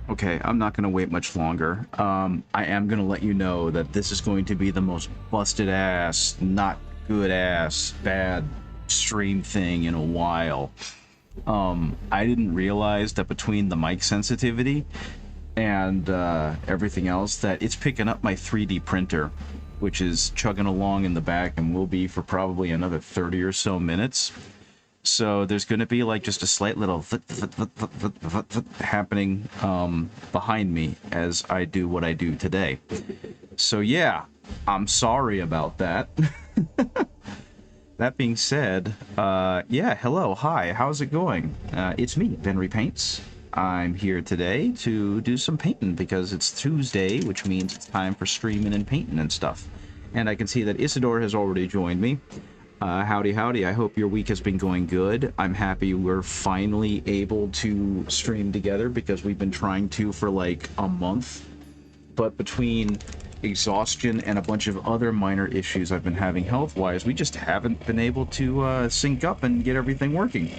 Okay, I'm not going to wait much longer. I am going to let you know that this is going to be the most busted ass, not good ass, bad stream thing in a while. I didn't realize that between the mic sensitivity and everything else that it's picking up my 3D printer, which is chugging along in the back and will be for probably another 30 or so minutes. So there's going to be like just a slight little happening behind me as I do what I do today. So yeah, I'm sorry about that. That being said, yeah, hello, hi, how's it going? It's me, Ben Repaints. I'm here today to do some painting because it's Tuesday, which means it's time for streaming and painting and stuff. And I can see that Isador has already joined me. Howdy, howdy. I hope your week has been going good. I'm happy we're finally able to stream together because we've been trying to for like a month. But between exhaustion and a bunch of other minor issues I've been having health-wise, we just haven't been able to sync up and get everything working.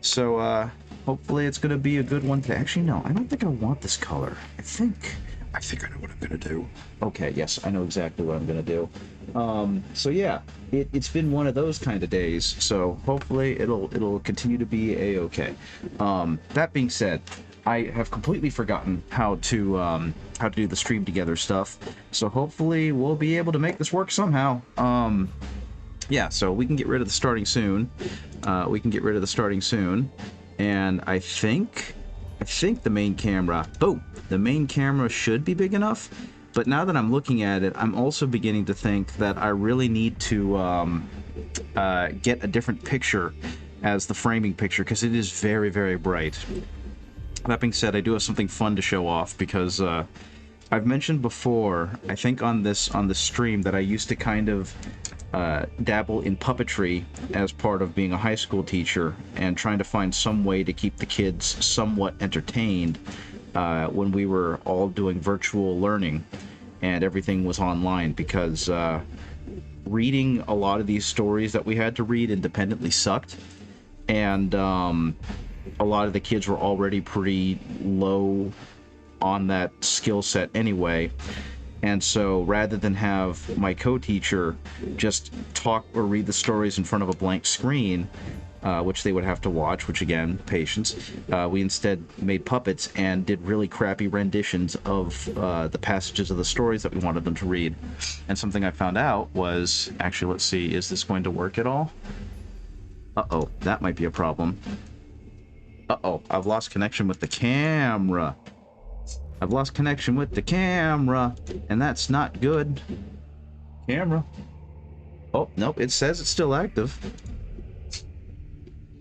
So hopefully it's going to be a good one today. Actually, no, I don't think I want this color. I think I know what I'm going to do. Okay, yes, I know exactly what I'm going to do. So yeah, it's been one of those kind of days, so hopefully it'll continue to be a-okay. That being said, I have completely forgotten how to do the stream together stuff, so hopefully we'll be able to make this work somehow. Yeah, so we can get rid of the starting soon. And I think the main camera, boom, the main camera should be big enough. But now that I'm looking at it, I'm also beginning to think that I really need to get a different picture as the framing picture, because it is very, very bright. That being said, I do have something fun to show off, because I've mentioned before, I think on this stream, that I used to kind of dabble in puppetry as part of being a high school teacher and trying to find some way to keep the kids somewhat entertained when we were all doing virtual learning and everything was online, because reading a lot of these stories that we had to read independently sucked, and a lot of the kids were already pretty low on that skill set anyway. And so rather than have my co-teacher just talk or read the stories in front of a blank screen, which they would have to watch, which again, patience, we instead made puppets and did really crappy renditions of the passages of the stories that we wanted them to read. And something I found out was, actually, let's see, is this going to work at all? Uh-oh, that might be a problem. Uh-oh, I've lost connection with the camera. I've lost connection with the camera, and that's not good. Camera. Oh, nope, it says it's still active.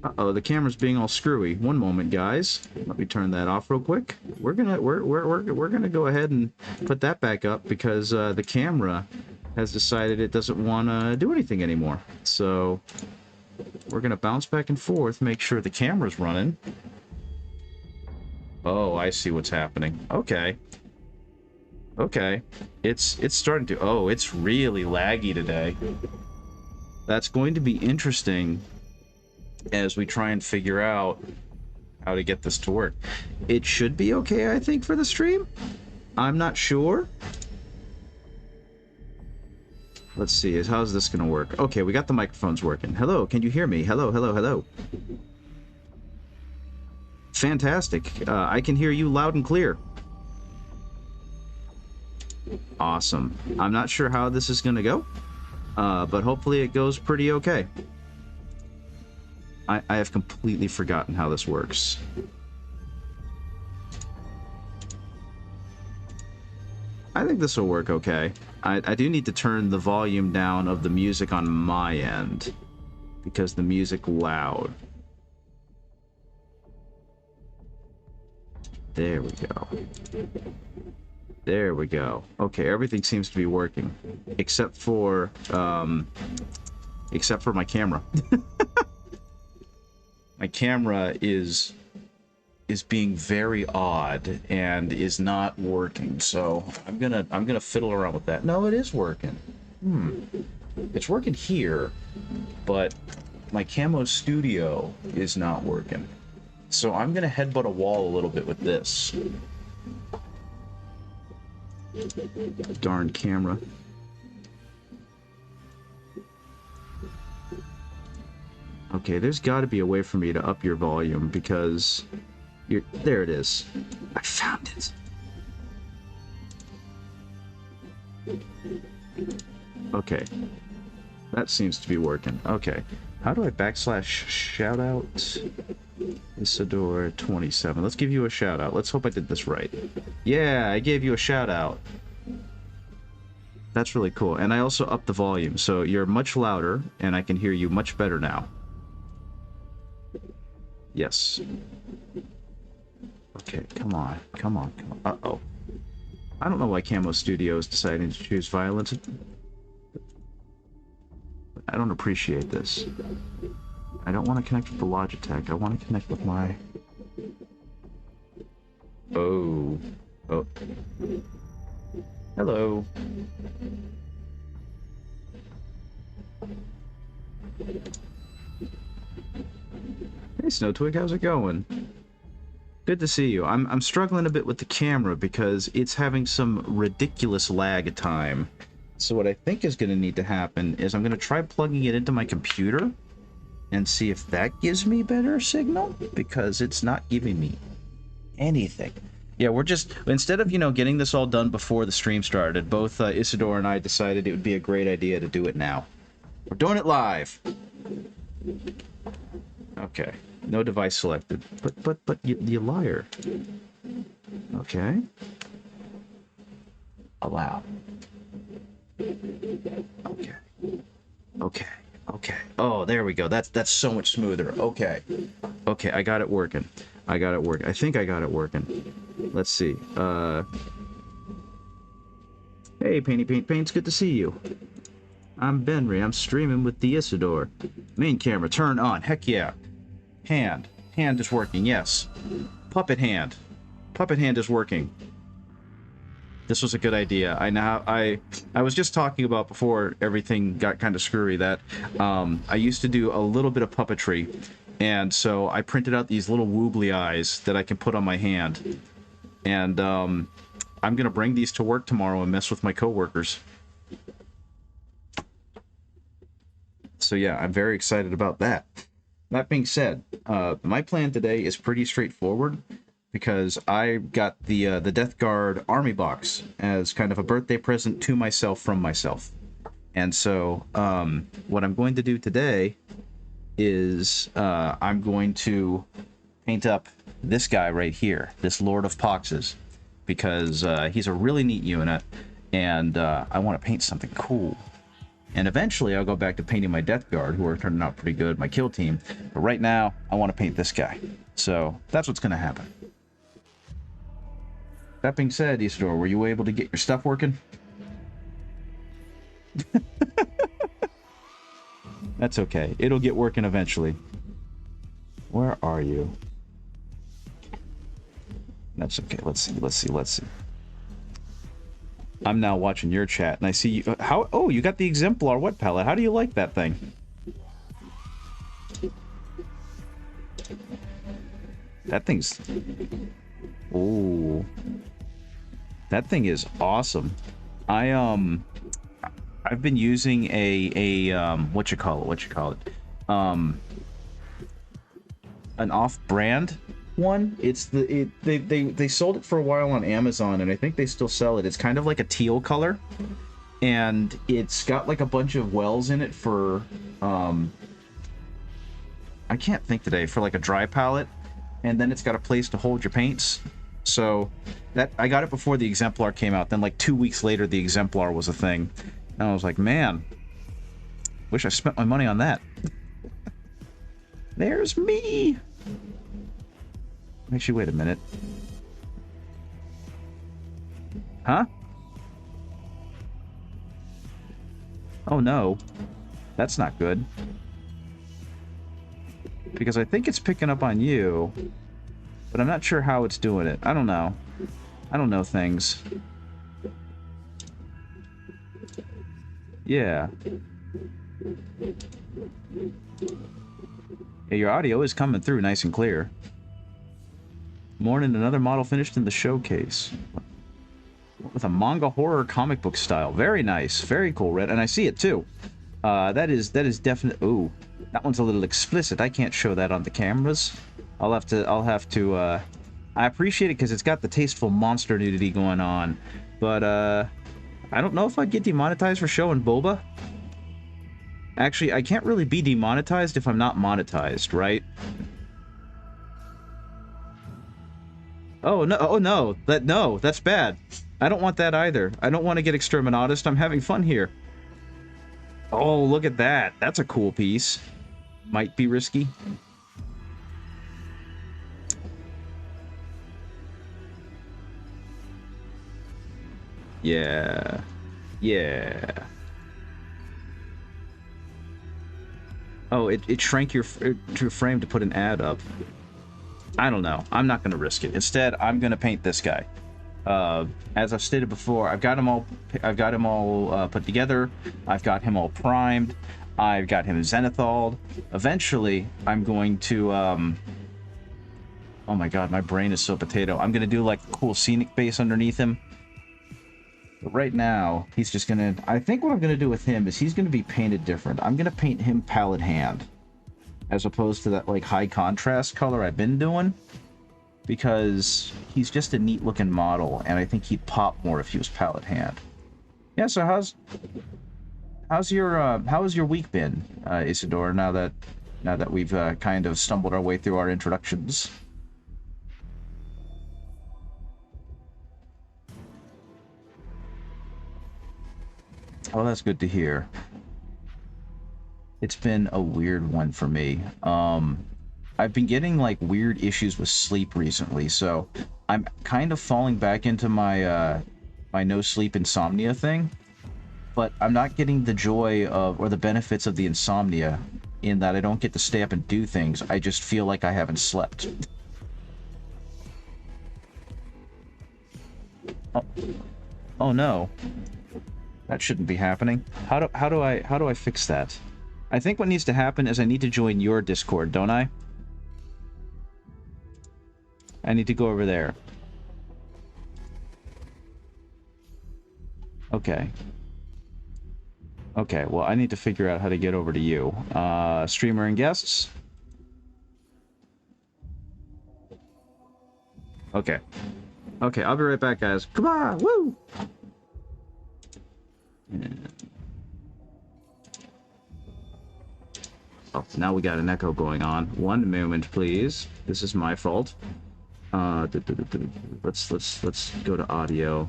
Uh-oh, the camera's being all screwy. One moment, guys. Let me turn that off real quick. We're gonna go ahead and put that back up because the camera has decided it doesn't want to do anything anymore. So we're gonna bounce back and forth, make sure the camera's running. Oh, I see what's happening. Okay. Okay. It's starting to... Oh, it's really laggy today. That's going to be interesting as we try and figure out how to get this to work. It should be okay, I think, for the stream. I'm not sure. Let's see. How's this going to work? Okay, we got the microphones working. Hello, can you hear me? Hello, hello, hello. Fantastic. I can hear you loud and clear. Awesome. I'm not sure how this is going to go, but hopefully it goes pretty okay. I have completely forgotten how this works. I think this will work okay. I do need to turn the volume down of the music on my end, because the music loud. There we go. There we go. Okay, everything seems to be working, except for my camera. My camera is being very odd and is not working. So I'm gonna fiddle around with that. No, it is working. It's working here, but my Camo Studio is not working. So I'm going to headbutt a wall a little bit with this. Darn camera. Okay, there's got to be a way for me to up your volume because you're... There it is. I found it. Okay. That seems to be working. Okay. How do I backslash shout out? Isador27. Let's give you a shout out. Let's hope I did this right. Yeah, I gave you a shout out. That's really cool. And I also upped the volume, so you're much louder, and I can hear you much better now. Yes. Okay, come on. Come on, come on. Uh-oh. I don't know why Camo Studio is deciding to choose violence. I don't appreciate this. I don't want to connect with the Logitech. I want to connect with my... Oh. Oh. Hello. Hey, Snowtwig, how's it going? Good to see you. I'm struggling a bit with the camera because it's having some ridiculous lag at time. So what I think is going to need to happen is I'm going to try plugging it into my computer and see if that gives me better signal, because it's not giving me anything. Yeah, we're just, instead of, you know, getting this all done before the stream started, both Isador and I decided it would be a great idea to do it now. We're doing it live. Okay, no device selected. But you liar. Okay. Allow. Okay. Okay. Okay. Oh, there we go. That's so much smoother. Okay. Okay, I got it working. I got it working. I think I got it working. Let's see. Hey, Painty Paint Paints, good to see you. I'm Benry. I'm streaming with the Isador. Main camera, turn on. Heck yeah. Hand. Hand is working, yes. Puppet hand. Puppet hand is working. This was a good idea. I was just talking about before everything got kind of screwy that I used to do a little bit of puppetry, and so I printed out these little woobly eyes that I can put on my hand, and I'm gonna bring these to work tomorrow and mess with my coworkers. So yeah, I'm very excited about that. That being said, my plan today is pretty straightforward, because I got the Death Guard Army box as kind of a birthday present to myself from myself. And so what I'm going to do today is I'm going to paint up this guy right here, this Lord of Poxes, because he's a really neat unit, and I want to paint something cool. And eventually I'll go back to painting my Death Guard, who are turning out pretty good, my kill team. But right now, I want to paint this guy. So that's what's going to happen. That being said, Isador, were you able to get your stuff working? That's okay. It'll get working eventually. Where are you? That's okay. Let's see. I'm now watching your chat, and I see you... How? Oh, you got the Exemplar wet palette. How do you like that thing? That thing's... Ooh. That thing is awesome. I've been using what you call it? An off-brand one. It's they sold it for a while on Amazon, and I think they still sell it. It's kind of like a teal color, and it's got like a bunch of wells in it for I can't think today, for like a dry palette, and then it's got a place to hold your paints. So that I got it before the Exemplar came out. Then like 2 weeks later, the Exemplar was a thing, and I was like, man, wish I spent my money on that. There's me. Actually, wait a minute. Huh? Oh no, that's not good. Because I think it's picking up on you, but I'm not sure how it's doing it. I don't know. I don't know things. Yeah. Yeah, your audio is coming through nice and clear. Morning, another model finished in the showcase. With a manga horror comic book style. Very nice. Very cool, Red. And I see it, too. That is definitely... Ooh, that one's a little explicit. I can't show that on the cameras. I'll have to, I appreciate it because it's got the tasteful monster nudity going on. But, I don't know if I'd get demonetized for showing boba. Actually, I can't really be demonetized if I'm not monetized, right? Oh, no. Oh, no. No, that's bad. I don't want that either. I don't want to get exterminatus. I'm having fun here. Oh, look at that. That's a cool piece. Might be risky. Yeah. Yeah. Oh, it shrank your frame to put an ad up. I don't know. I'm not going to risk it. Instead, I'm going to paint this guy. As I've stated before, I've got him all put together. I've got him all primed. I've got him zenithalled. Eventually, I'm going to oh my god, my brain is so potato. I'm going to do like a cool scenic base underneath him. But right now, he's just going to... I think what I'm going to do with him is he's going to be painted different. I'm going to paint him palette hand, as opposed to that like high contrast color I've been doing, because he's just a neat looking model, and I think he'd pop more if he was palette hand. Yeah, so how's your week been, Isador, now that we've kind of stumbled our way through our introductions? Oh, that's good to hear. It's been a weird one for me. I've been getting like weird issues with sleep recently, so I'm kind of falling back into my my no sleep insomnia thing. But I'm not getting the joy of or the benefits of the insomnia in that I don't get to stay up and do things. I just feel like I haven't slept. Oh, oh no. That shouldn't be happening. How do I fix that? I think what needs to happen is I need to join your Discord, don't I? I need to go over there. Okay. Okay, well, I need to figure out how to get over to you. Streamer and guests? Okay. Okay, I'll be right back, guys. Come on! Woo! Oh, now we got an echo going on. One moment, please. This is my fault. Let's go to audio,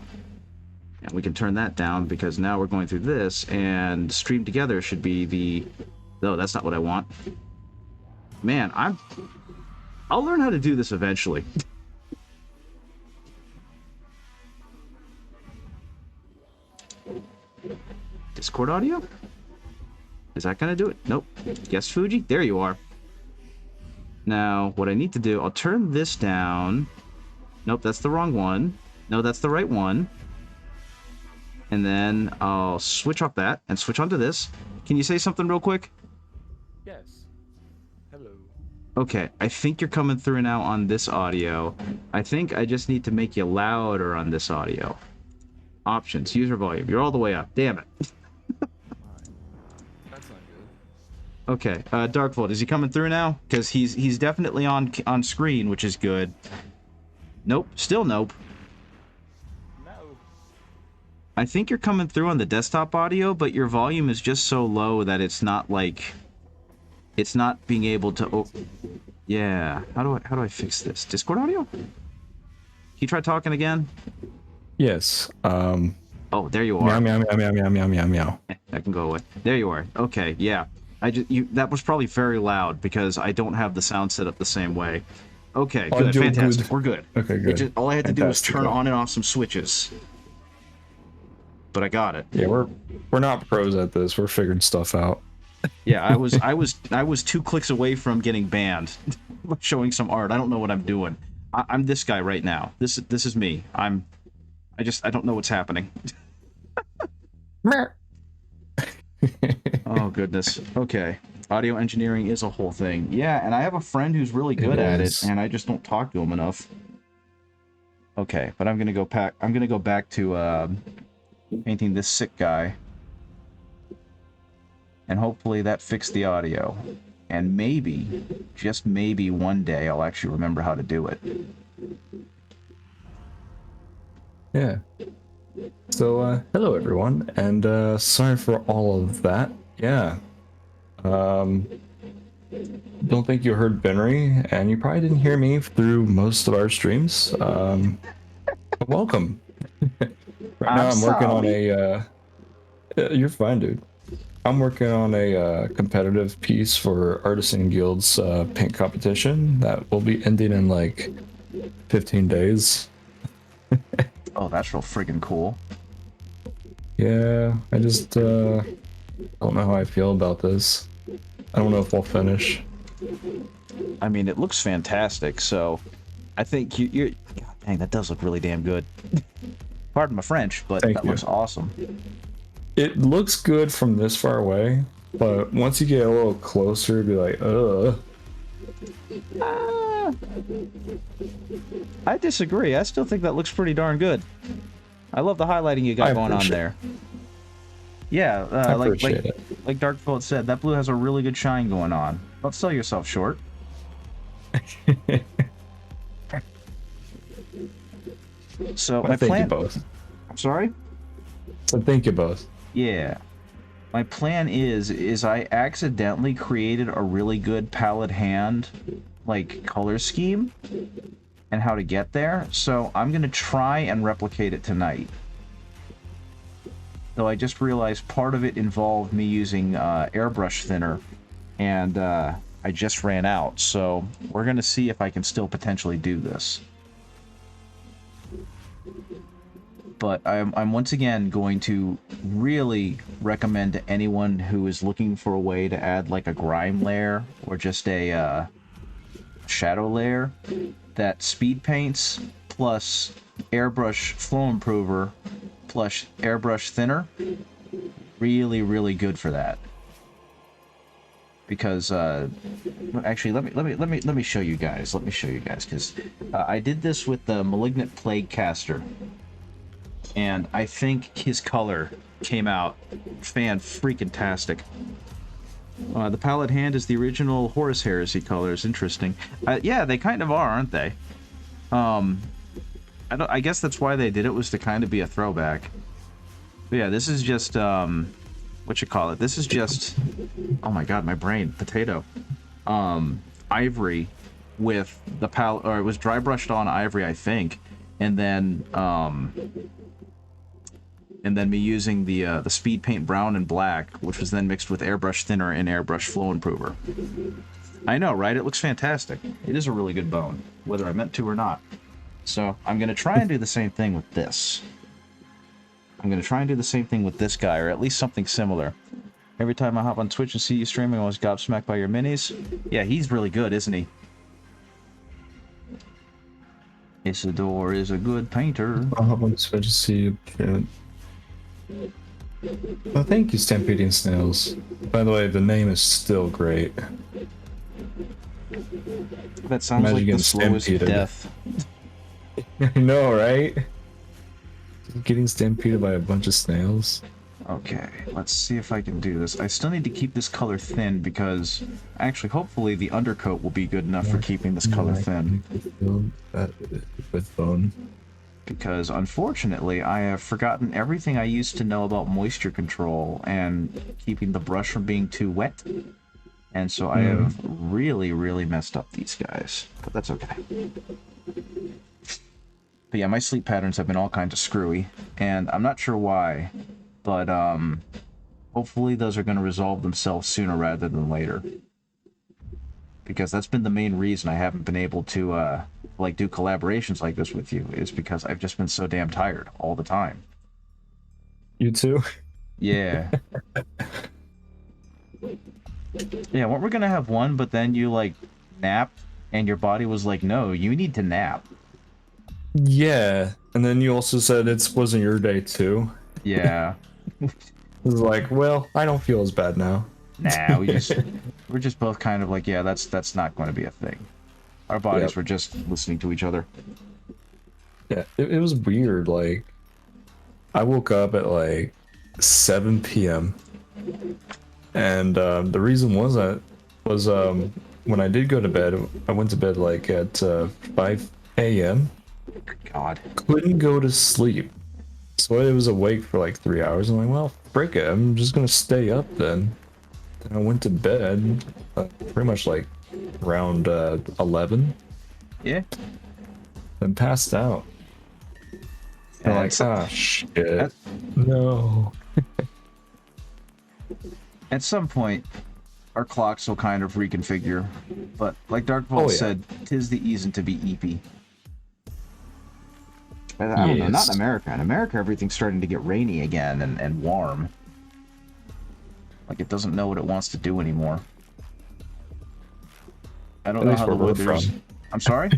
and we can turn that down because now we're going through this, and stream together should be the. No, that's not what I want. Man, I'll learn how to do this eventually. Discord audio? Is that gonna do it? Nope. Yes, Fuji? There you are. Now, what I need to do, I'll turn this down. Nope, that's the wrong one. No, that's the right one. And then I'll switch off that and switch onto this. Can you say something real quick? Yes. Hello. Okay, I think you're coming through now on this audio. I think I just need to make you louder on this audio. Options, user volume. You're all the way up. Damn it. That's not good. Okay, Darkvolt, is he coming through now? Because he's definitely on screen, which is good. Nope, still nope. No. I think you're coming through on the desktop audio, but your volume is just so low that it's not like... It's not being able to... Oh, yeah, how do I fix this? Discord audio? Can you try talking again? Yes. Oh, there you are. Meow, meow, meow, meow, meow, meow, meow. That can go away. There you are. Okay, yeah. That was probably very loud because I don't have the sound set up the same way. Okay, good, fantastic. We're good. Okay, good. All I had to do was turn on and off some switches. But I got it. Yeah, we're not pros at this. We're figuring stuff out. Yeah, I was 2 clicks away from getting banned. Showing some art. I don't know what I'm doing. I'm this guy right now. This is me. I don't know what's happening. Oh goodness. Okay. Audio engineering is a whole thing. Yeah, and I have a friend who's really good at it, and I just don't talk to him enough. Okay, but I'm gonna go back. I'm gonna go back to painting this sick guy, and hopefully that fixed the audio. And maybe, just maybe, one day I'll actually remember how to do it. Yeah. So, hello everyone, and sorry for all of that. Yeah. Don't think you heard Benry, and you probably didn't hear me through most of our streams. But welcome. Right now, I'm working on a. You're fine, dude. I'm working on a competitive piece for Artisan Guild's paint competition that will be ending in like 15 days. Oh, that's real friggin' cool. Yeah, I just don't know how I feel about this. I don't know if we'll finish. I mean, it looks fantastic, so I think you're... God dang, that does look really damn good. Pardon my French, but Thank that you. looks awesome. It looks good from this far away, but once you get a little closer, it'd be like, ugh. I disagree. I still think that looks pretty darn good. I love the highlighting you got going on there. Yeah, I appreciate it. like Dark Poet said, that blue has a really good shine going on. Don't sell yourself short. So my Thank plan... you both. I'm sorry? So thank you both. Yeah. My plan is I accidentally created a really good palette hand, like, color scheme and how to get there. So I'm going to try and replicate it tonight. Though I just realized part of it involved me using airbrush thinner, and I just ran out. So we're going to see if I can still potentially do this. But I'm once again going to really recommend to anyone who is looking for a way to add like a grime layer or just a shadow layer that speed paints plus airbrush flow improver plus airbrush thinner, really good for that. Because actually, let me show you guys. Let me show you guys, because I did this with the Malignant Plague Caster. And I think his color came out fan-freaking-tastic. The palette hand is the original Horus Heresy colors. Interesting. Yeah, they kind of are, aren't they? I guess that's why they did it, was to kind of be a throwback. But yeah, this is just, what you call it? This is just, oh my god, my brain, potato. Ivory with the palette, or it was dry brushed on ivory, I think. And then me using the speed paint brown and black, which was then mixed with airbrush thinner and airbrush flow improver. I know, right? It looks fantastic. It is a really good bone, whether I meant to or not. So I'm going to try and do the same thing with this. I'm going to try and do the same thing with this guy, or at least something similar. Every time I hop on Twitch and see you streaming, I always gobsmacked by your minis. Yeah, he's really good, isn't he? Isador is a good painter. I'll hop on Twitch to see you. Oh, thank you, Stampeding Snails. By the way, the name is still great. That sounds Imagine like the getting slowest stampeded. death. I know, right? Getting stampeded by a bunch of snails. Okay, let's see if I can do this. I still need to keep this color thin because, actually, hopefully the undercoat will be good enough for keeping this color thin. With bone. Because, unfortunately, I have forgotten everything I used to know about moisture control and keeping the brush from being too wet. And so I have really messed up these guys. But that's okay. But yeah, my sleep patterns have been all kinds of screwy, and I'm not sure why, but hopefully those are going to resolve themselves sooner rather than later. Because that's been the main reason I haven't been able to like do collaborations like this with you, is because I've just been so damn tired all the time. You too? Yeah. Yeah, weren't we gonna have one, but then you like napped and your body was like, no, you need to nap. Yeah, and then you also said it wasn't your day too. Yeah. It was like, well, I don't feel as bad now. Nah, we're just both kind of like, yeah, that's not going to be a thing. Our bodies were just listening to each other. Yeah, it was weird. Like, I woke up at like 7 p.m. and the reason was when I did go to bed, I went to bed like at 5 a.m. God. Couldn't go to sleep, so I was awake for like 3 hours. I'm like, well, frick it, I'm just gonna stay up then. And I went to bed pretty much like around 11 Yeah. and passed out. And like, ah, shit. at, No. at some point, our clocks will kind of reconfigure. But like Dark Vault Oh, yeah. said, 'tis the easing to be eepy. I don't know, not in America. In America, everything's starting to get rainy again and warm. Like it doesn't know what it wants to do anymore. I don't At know least how the where we're weather's... from. I'm sorry?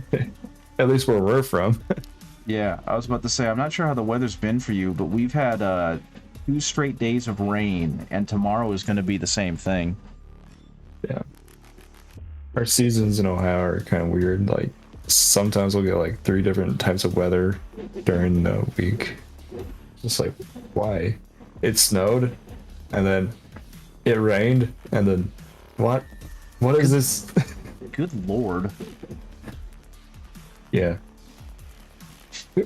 At least where we're from. Yeah, I was about to say, I'm not sure how the weather's been for you, but we've had 2 straight days of rain, and tomorrow is going to be the same thing. Yeah. Our seasons in Ohio are kind of weird. Like, sometimes we'll get like 3 different types of weather during the week. Just like, why? It snowed, and then it rained, and then what? What is this? Good lord. Yeah.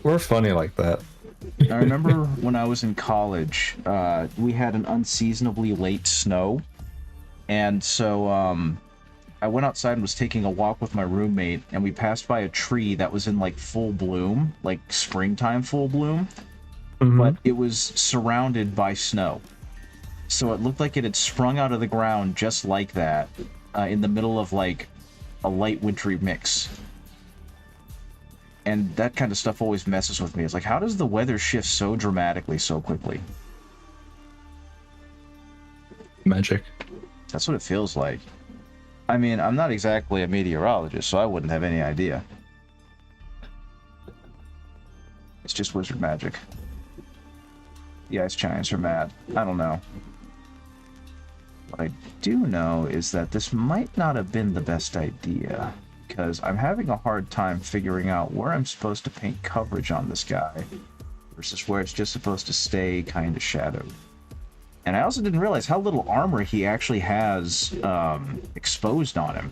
We're funny like that. I remember when I was in college, we had an unseasonably late snow, and so I went outside and was taking a walk with my roommate, and we passed by a tree that was in like full bloom, like springtime full bloom, but it was surrounded by snow. So it looked like it had sprung out of the ground just like that, in the middle of like a light wintry mix. And that kind of stuff always messes with me. It's like, how does the weather shift so dramatically so quickly? Magic. That's what it feels like. I mean, I'm not exactly a meteorologist, so I wouldn't have any idea. It's just wizard magic. The ice giants are mad. I don't know. What I do know is that this might not have been the best idea, because I'm having a hard time figuring out where I'm supposed to paint coverage on this guy versus where it's just supposed to stay kind of shadowed. And I also didn't realize how little armor he actually has exposed on him.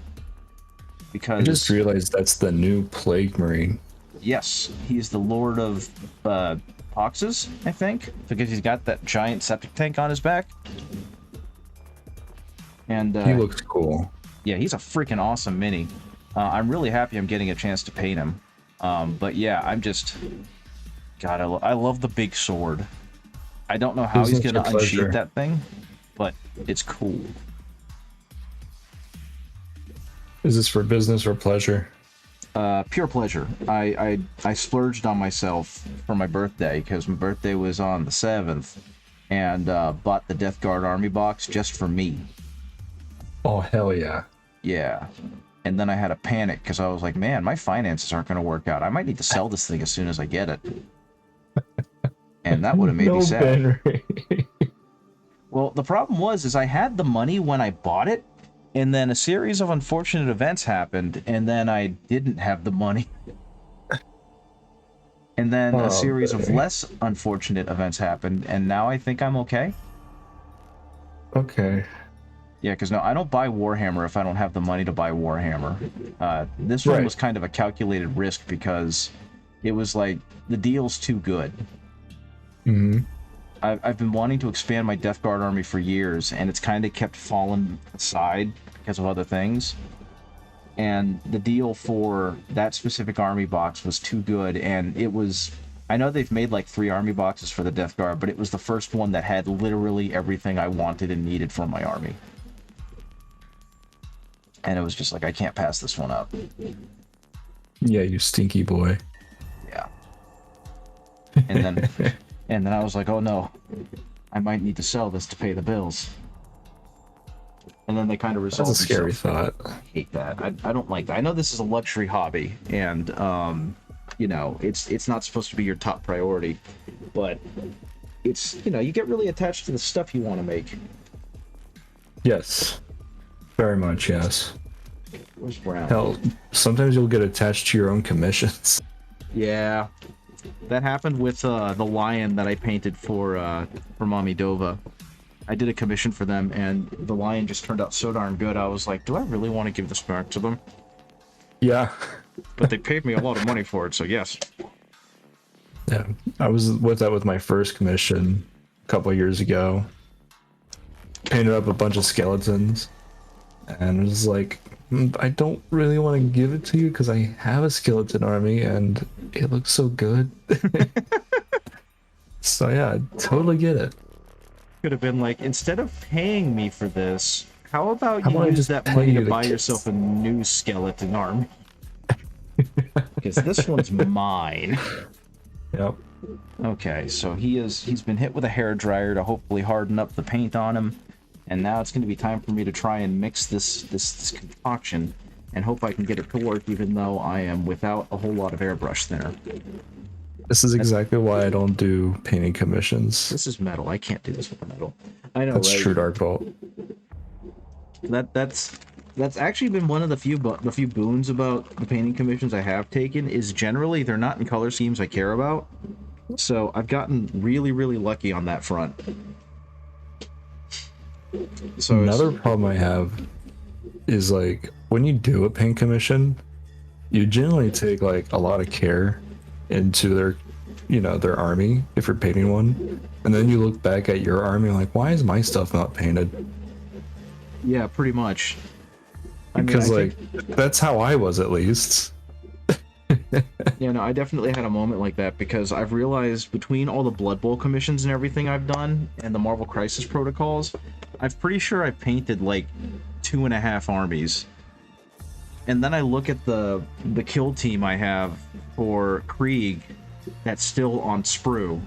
Because I just realized that's the new Plague Marine. yes, he's the Lord of Poxes, I think, because he's got that giant septic tank on his back. And He looks cool. yeah, he's a freaking awesome mini. I'm really happy I'm getting a chance to paint him. But yeah, I'm just... God, I love the big sword. I don't know how he's going to unsheath that thing, but it's cool. Is this for business or pleasure? Pure pleasure. I splurged on myself for my birthday, because my birthday was on the 7th, and bought the Death Guard army box just for me. Oh, hell yeah. Yeah. And then I had a panic, because I was like, man, my finances aren't going to work out. I might need to sell this thing as soon as I get it. And that would have made me sad. Well, the problem was I had the money when I bought it, and then a series of unfortunate events happened, and then I didn't have the money. And then a series of less unfortunate events happened, and now I think I'm okay. Okay. Yeah, because no, I don't buy Warhammer if I don't have the money to buy Warhammer. This one was kind of a calculated risk, because it was like, the deal's too good. Mm-hmm. I've been wanting to expand my Death Guard army for years, and it's kind of kept falling aside because of other things. And the deal for that specific army box was too good, and it was... I know they've made like 3 army boxes for the Death Guard, but it was the first one that had literally everything I wanted and needed for my army. And it was just like, I can't pass this one up. Yeah, you stinky boy. Yeah. And then... And then I was like, oh no, I might need to sell this to pay the bills. And then they kind of resolved. That's a scary thought. I hate that. I don't like that. I know this is a luxury hobby, and you know, it's not supposed to be your top priority, but it's, you know, you get really attached to the stuff you want to make. Yes. Very much, yes. Where's Brown? Hell, sometimes you'll get attached to your own commissions. Yeah. That happened with the lion that I painted for Mommy Dova. I did a commission for them, and the lion just turned out so darn good. I was like, do I really want to give this back to them? Yeah. But they paid me a lot of money for it, so yes. Yeah. I was with that with my first commission a couple of years ago. Painted up a bunch of skeletons. And it was like, I don't really want to give it to you because I have a skeleton army and it looks so good. So yeah, I totally get it. Could have been like, instead of paying me for this, how about How you about I use just that pay money you to the buy kits? yourself a new skeleton army? Because this one's mine. Yep. Okay, so he's been hit with a hairdryer to hopefully harden up the paint on him, and now it's going to be time for me to try and mix this concoction and hope I can get it to work, even though I am without a whole lot of airbrush thinner. This is exactly why I don't do painting commissions. This is metal. I can't do this with the metal. I know, That's right? true Dark Vault. That's actually been one of the few boons about the painting commissions I have taken, is generally they're not in color schemes I care about. So I've gotten really, really lucky on that front. So Another problem I have is like when you do a paint commission, you generally take like a lot of care into their, their army if you're painting one, and then you look back at your army like, why is my stuff not painted? yeah, pretty much. Because I like that's how I was, at least. Yeah, no, I definitely had a moment like that, because I've realized between all the Blood Bowl commissions and everything I've done and the Marvel Crisis protocols, I'm pretty sure I've painted like 2.5 armies. And then I look at the kill team I have for Krieg that's still on sprue.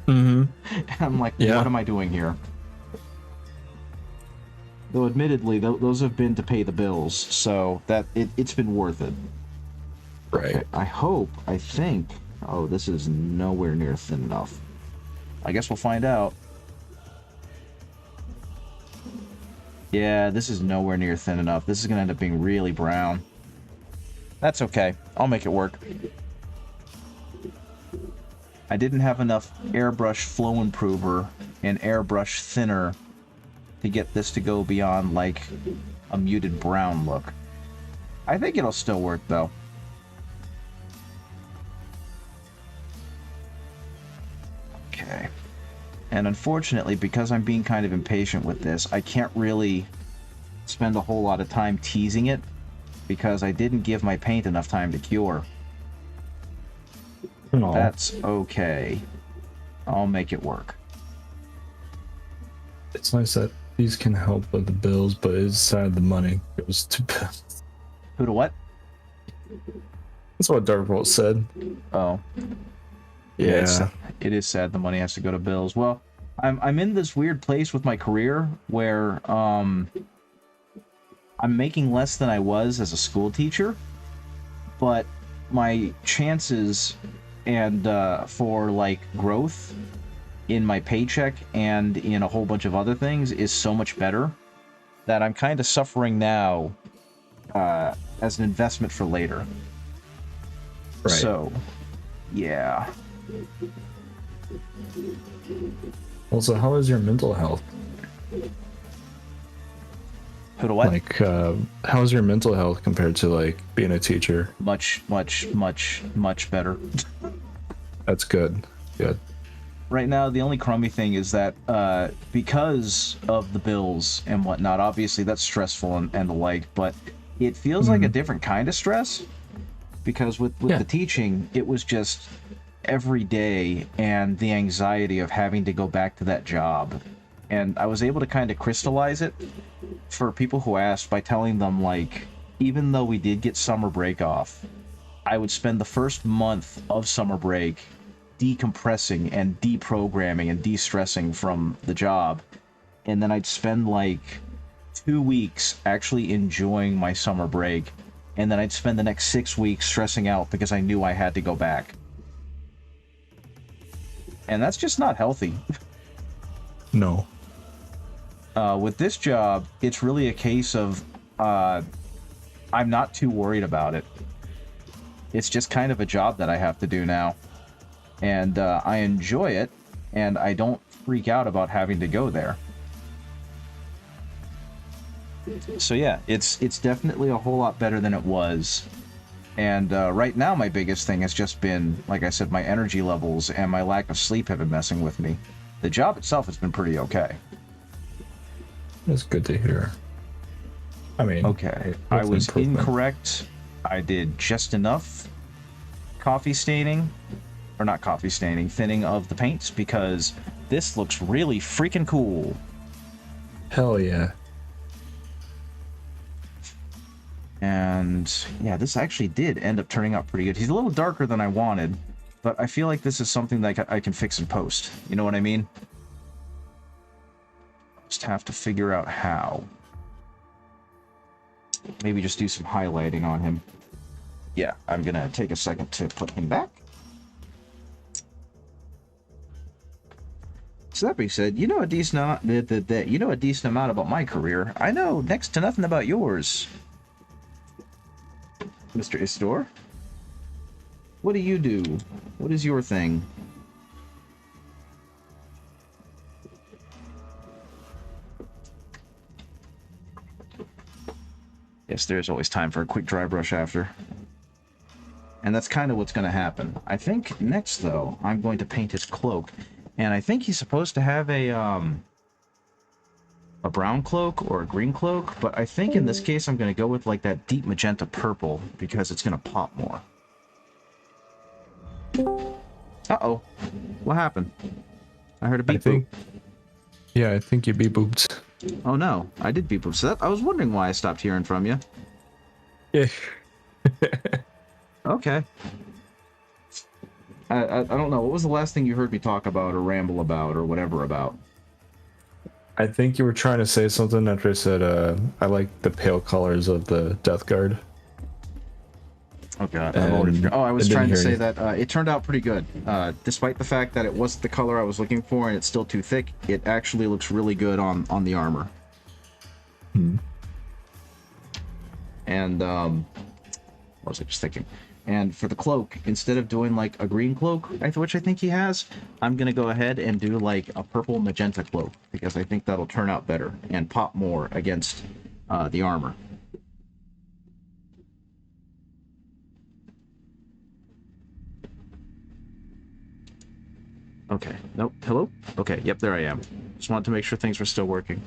Mm-hmm. And I'm like, Yeah. what am I doing here? Though admittedly, those have been to pay the bills, so that it's been worth it. Right. I think... Oh, this is nowhere near thin enough. I guess we'll find out. Yeah, this is nowhere near thin enough. This is going to end up being really brown. That's okay. I'll make it work. I didn't have enough airbrush flow improver and airbrush thinner to get this to go beyond, like, a muted brown look. I think it'll still work, though. Okay. And unfortunately, because I'm being kind of impatient with this, I can't really spend a whole lot of time teasing it, because I didn't give my paint enough time to cure. No. That's okay. I'll make it work. It's nice that these can help with the bills, but it's sad the money goes to bills. Who to what? That's what Dark Vault said. Oh. Yeah. It is sad the money has to go to bills. Well, I'm in this weird place with my career where I'm making less than I was as a school teacher, but my chances and for like growth in my paycheck and in a whole bunch of other things is so much better that I'm kind of suffering now as an investment for later. Right. So, yeah. Also, how is your mental health? Who to what? Like, how is your mental health compared to like being a teacher? Much better. That's good. Good. Right now, the only crummy thing is that because of the bills and whatnot, obviously that's stressful and the like, but it feels like a different kind of stress, because with the teaching, it was just every day and the anxiety of having to go back to that job. And I was able to kind of crystallize it for people who asked by telling them, like, even though we did get summer break off, I would spend the first month of summer break decompressing and deprogramming and de-stressing from the job, and then I'd spend like 2 weeks actually enjoying my summer break, and then I'd spend the next 6 weeks stressing out because I knew I had to go back. And that's just not healthy. No. With this job, it's really a case of I'm not too worried about it. It's just kind of a job that I have to do now. And I enjoy it, and I don't freak out about having to go there. So yeah, it's definitely a whole lot better than it was. And right now my biggest thing has just been, like I said, my energy levels and my lack of sleep have been messing with me. The job itself has been pretty okay. That's good to hear. I mean, okay, I was incorrect. I did just enough coffee staining, or not coffee staining, thinning of the paints, because this looks really freaking cool. Hell yeah. And yeah, this actually did end up turning out pretty good. He's a little darker than I wanted, but I feel like this is something that I can fix in post. You know what I mean? Just have to figure out how. Maybe just do some highlighting on him. Yeah, I'm gonna take a second to put him back. So that being said, you know a decent amount about my career. I know next to nothing about yours, Mr. Isador. What do you do? What is your thing? Yes, there's always time for a quick dry brush after. And that's kind of what's going to happen. I think next, though, I'm going to paint his cloak. And I think he's supposed to have a brown cloak or a green cloak, but I think in this case I'm going to go with like that deep magenta purple because it's going to pop more. Uh-oh. What happened? I heard a beep boop. Yeah, I think you beep booped. Oh no, I did beep boop. So I was wondering why I stopped hearing from you. Yeah. Okay. I don't know. What was the last thing you heard me talk about or ramble about or whatever about? I think you were trying to say something after I said, I like the pale colors of the Death Guard. Oh god, I was trying to say that it turned out pretty good. Despite the fact that it wasn't the color I was looking for and it's still too thick, it actually looks really good on the armor. And what was I just thinking? And for the cloak, instead of doing like a green cloak, which I think he has, I'm gonna go ahead and do like a purple magenta cloak because I think that'll turn out better and pop more against the armor. Okay, nope, hello? Okay, yep, there I am. Just wanted to make sure things were still working.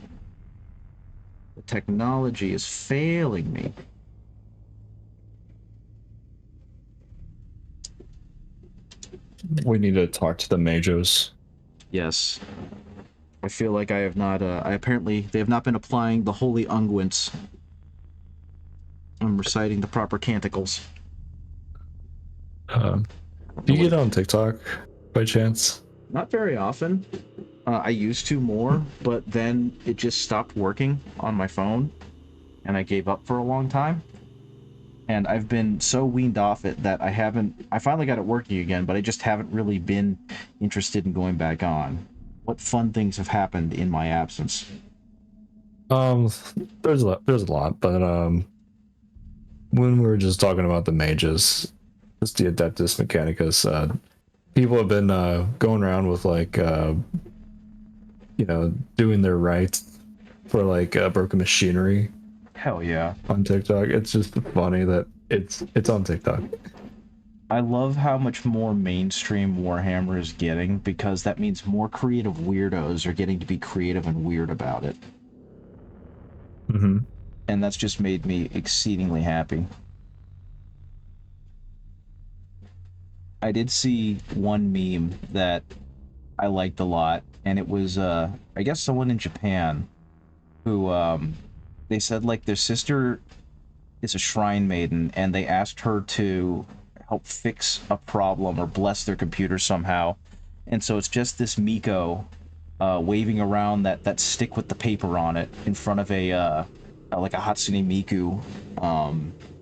The technology is failing me. We need to talk to the Majos. Yes. I feel like I have not, they have not been applying the holy unguents. I'm reciting the proper canticles. Do you get on TikTok by chance? Not very often. I used to more, but then it just stopped working on my phone, and I gave up for a long time. And I've been so weaned off it that I finally got it working again, but I just haven't really been interested in going back on. What fun things have happened in my absence? There's a lot, but when we were just talking about the mages, just the Adeptus Mechanicus, people have been going around with like doing their rites for like broken machinery. Hell yeah. On TikTok. It's just funny that it's on TikTok. I love how much more mainstream Warhammer is getting because that means more creative weirdos are getting to be creative and weird about it. Mm-hmm. And that's just made me exceedingly happy. I did see one meme that I liked a lot, and it was, I guess someone in Japan who, they said, like, their sister is a shrine maiden, and they asked her to help fix a problem or bless their computer somehow. And so it's just this Miko waving around that stick with the paper on it in front of like a Hatsune Miku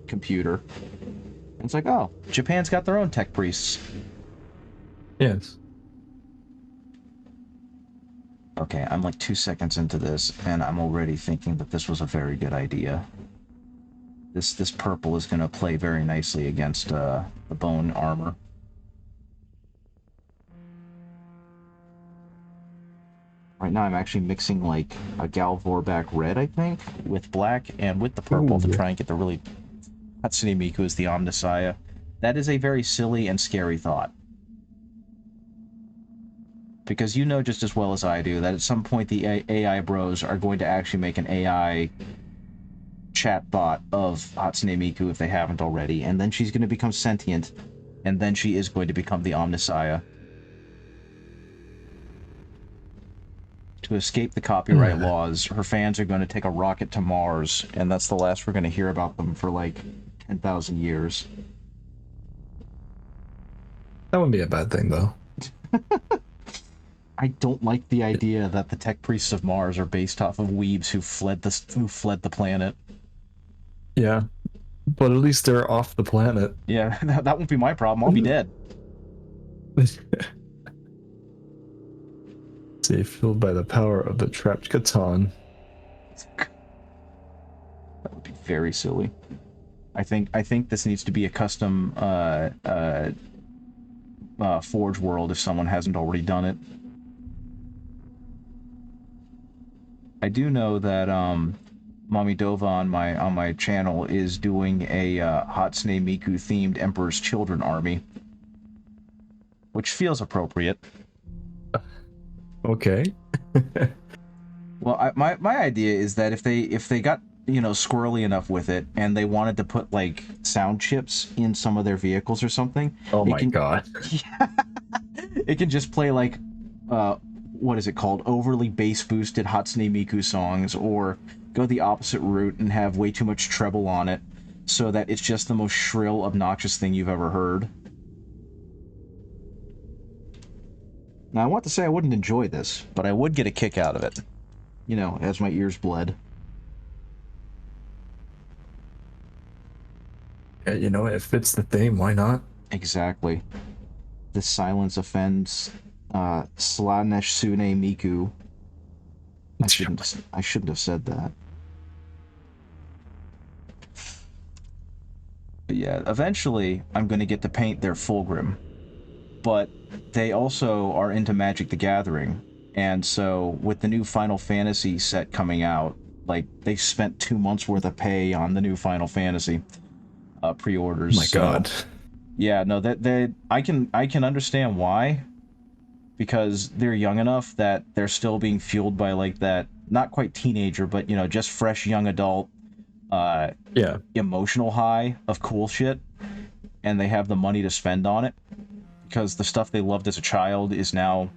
computer. And it's like, oh, Japan's got their own tech priests. Yes. Okay, I'm like 2 seconds into this, and I'm already thinking that this was a very good idea. This purple is going to play very nicely against the bone armor. Right now I'm actually mixing like a Galvorback red, I think, with black and with the purple to try and get the really... Hatsune Miku is the Omnissiah. That is a very silly and scary thought. Because you know just as well as I do that at some point the AI bros are going to actually make an AI chatbot of Hatsune Miku if they haven't already, and then she's going to become sentient, and then she is going to become the Omnissiah. To escape the copyright laws, her fans are going to take a rocket to Mars, and that's the last we're going to hear about them for like 10,000 years. That wouldn't be a bad thing, though. I don't like the idea that the tech priests of Mars are based off of weebs who fled the planet. Yeah, but at least they're off the planet. Yeah, that won't be my problem. I'll be dead. See, fueled by the power of the trapped Catan. That would be very silly. I think this needs to be a custom Forge world if someone hasn't already done it. I do know that Mommy Dova on my channel is doing a Hatsune Miku themed Emperor's Children army, which feels appropriate. Okay. Well, my idea is that if they got, you know, squirrely enough with it and they wanted to put like sound chips in some of their vehicles or something, oh my god. Yeah, it can just play like what is it called, overly bass boosted Hatsune Miku songs, or go the opposite route and have way too much treble on it so that it's just the most shrill, obnoxious thing you've ever heard. Now, I want to say I wouldn't enjoy this, but I would get a kick out of it. You know, as my ears bled. Yeah, you know, it fits the theme, why not? Exactly. The silence offends Slanesh Sune Miku. I shouldn't have said that. But yeah, eventually I'm going to get to paint their Fulgrim. But they also are into Magic the Gathering, and so with the new Final Fantasy set coming out, like, they spent 2 months worth of pay on the new Final Fantasy pre-orders. Oh my god. Yeah, no, that I can understand why, because they're young enough that they're still being fueled by like that, not quite teenager, but you know, just fresh young adult yeah, emotional high of cool shit, and they have the money to spend on it. Because the stuff they loved as a child is now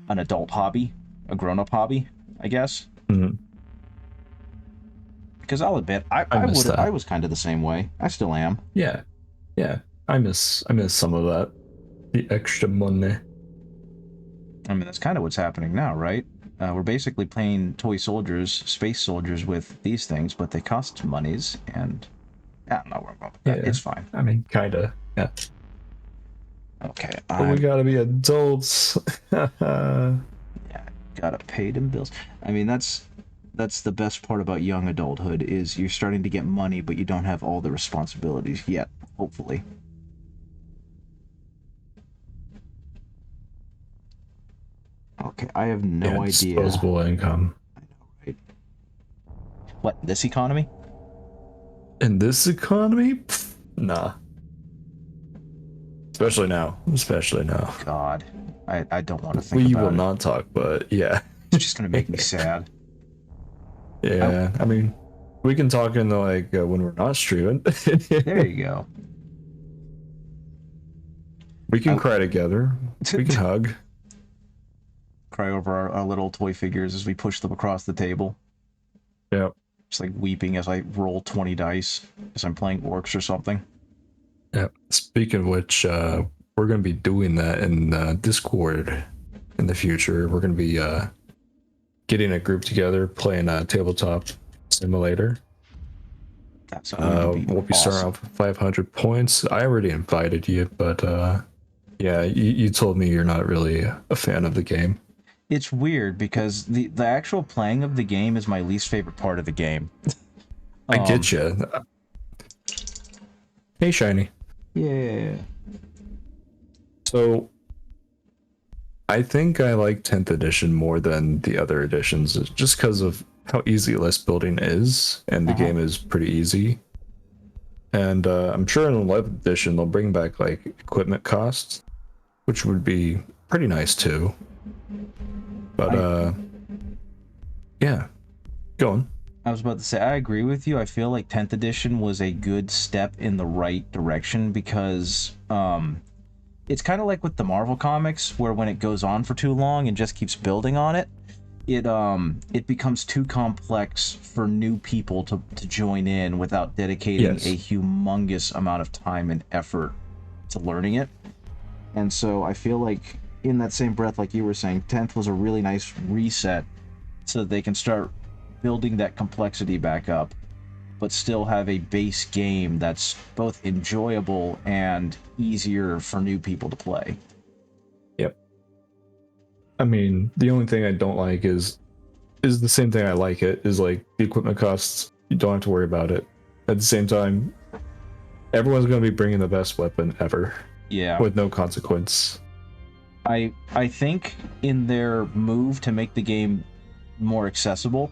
an adult hobby, a grown-up hobby, I guess. Mm-hmm. Because I'll admit, I was kind of the same way. I still am. Yeah, yeah. I miss some of that. The extra money. I mean, that's kind of what's happening now, right? We're basically playing toy soldiers, space soldiers with these things, but they cost monies, and I don't know where I'm going with that. Yeah. It's fine. I mean, kinda. Yeah. Okay. But we gotta be adults. Yeah, gotta pay them bills. I mean, that's the best part about young adulthood, is you're starting to get money, but you don't have all the responsibilities yet, hopefully. Okay, I have no idea. Disposable income. I know, right? What, this economy? In this economy? Pfft, nah. Especially now. Especially now. God, I don't want to think about it. We will not talk, but yeah. It's just gonna make me sad. Yeah, I mean, we can talk in the, like, when we're not streaming. There you go. We can cry together. We can hug. Cry over our little toy figures as we push them across the table. Yeah. Just like weeping as I roll 20 dice as I'm playing orcs or something. Yeah. Speaking of which, we're going to be doing that in Discord in the future. We're going to be getting a group together, playing a tabletop simulator. That's going to be we'll be starting off with 500 points. I already invited you, but yeah, you told me you're not really a fan of the game. It's weird because the actual playing of the game is my least favorite part of the game. I get you. Hey, Shiny. Yeah. So I think I like 10th edition more than the other editions just because of how easy list building is, and the game is pretty easy. And I'm sure in 11th edition they'll bring back like equipment costs, which would be pretty nice too. But yeah, go on. I was about to say, I agree with you. I feel like 10th edition was a good step in the right direction because it's kind of like with the Marvel comics, where when it goes on for too long and just keeps building on it, it becomes too complex for new people to join in without dedicating Yes. a humongous amount of time and effort to learning it. And so I feel like in that same breath, like you were saying, 10th was a really nice reset so that they can start building that complexity back up, but still have a base game that's both enjoyable and easier for new people to play. Yep. I mean, the only thing I don't like is the same thing I like it is like the equipment costs. You don't have to worry about it. At the same time, everyone's going to be bringing the best weapon ever. Yeah. With no consequence. I think in their move to make the game more accessible,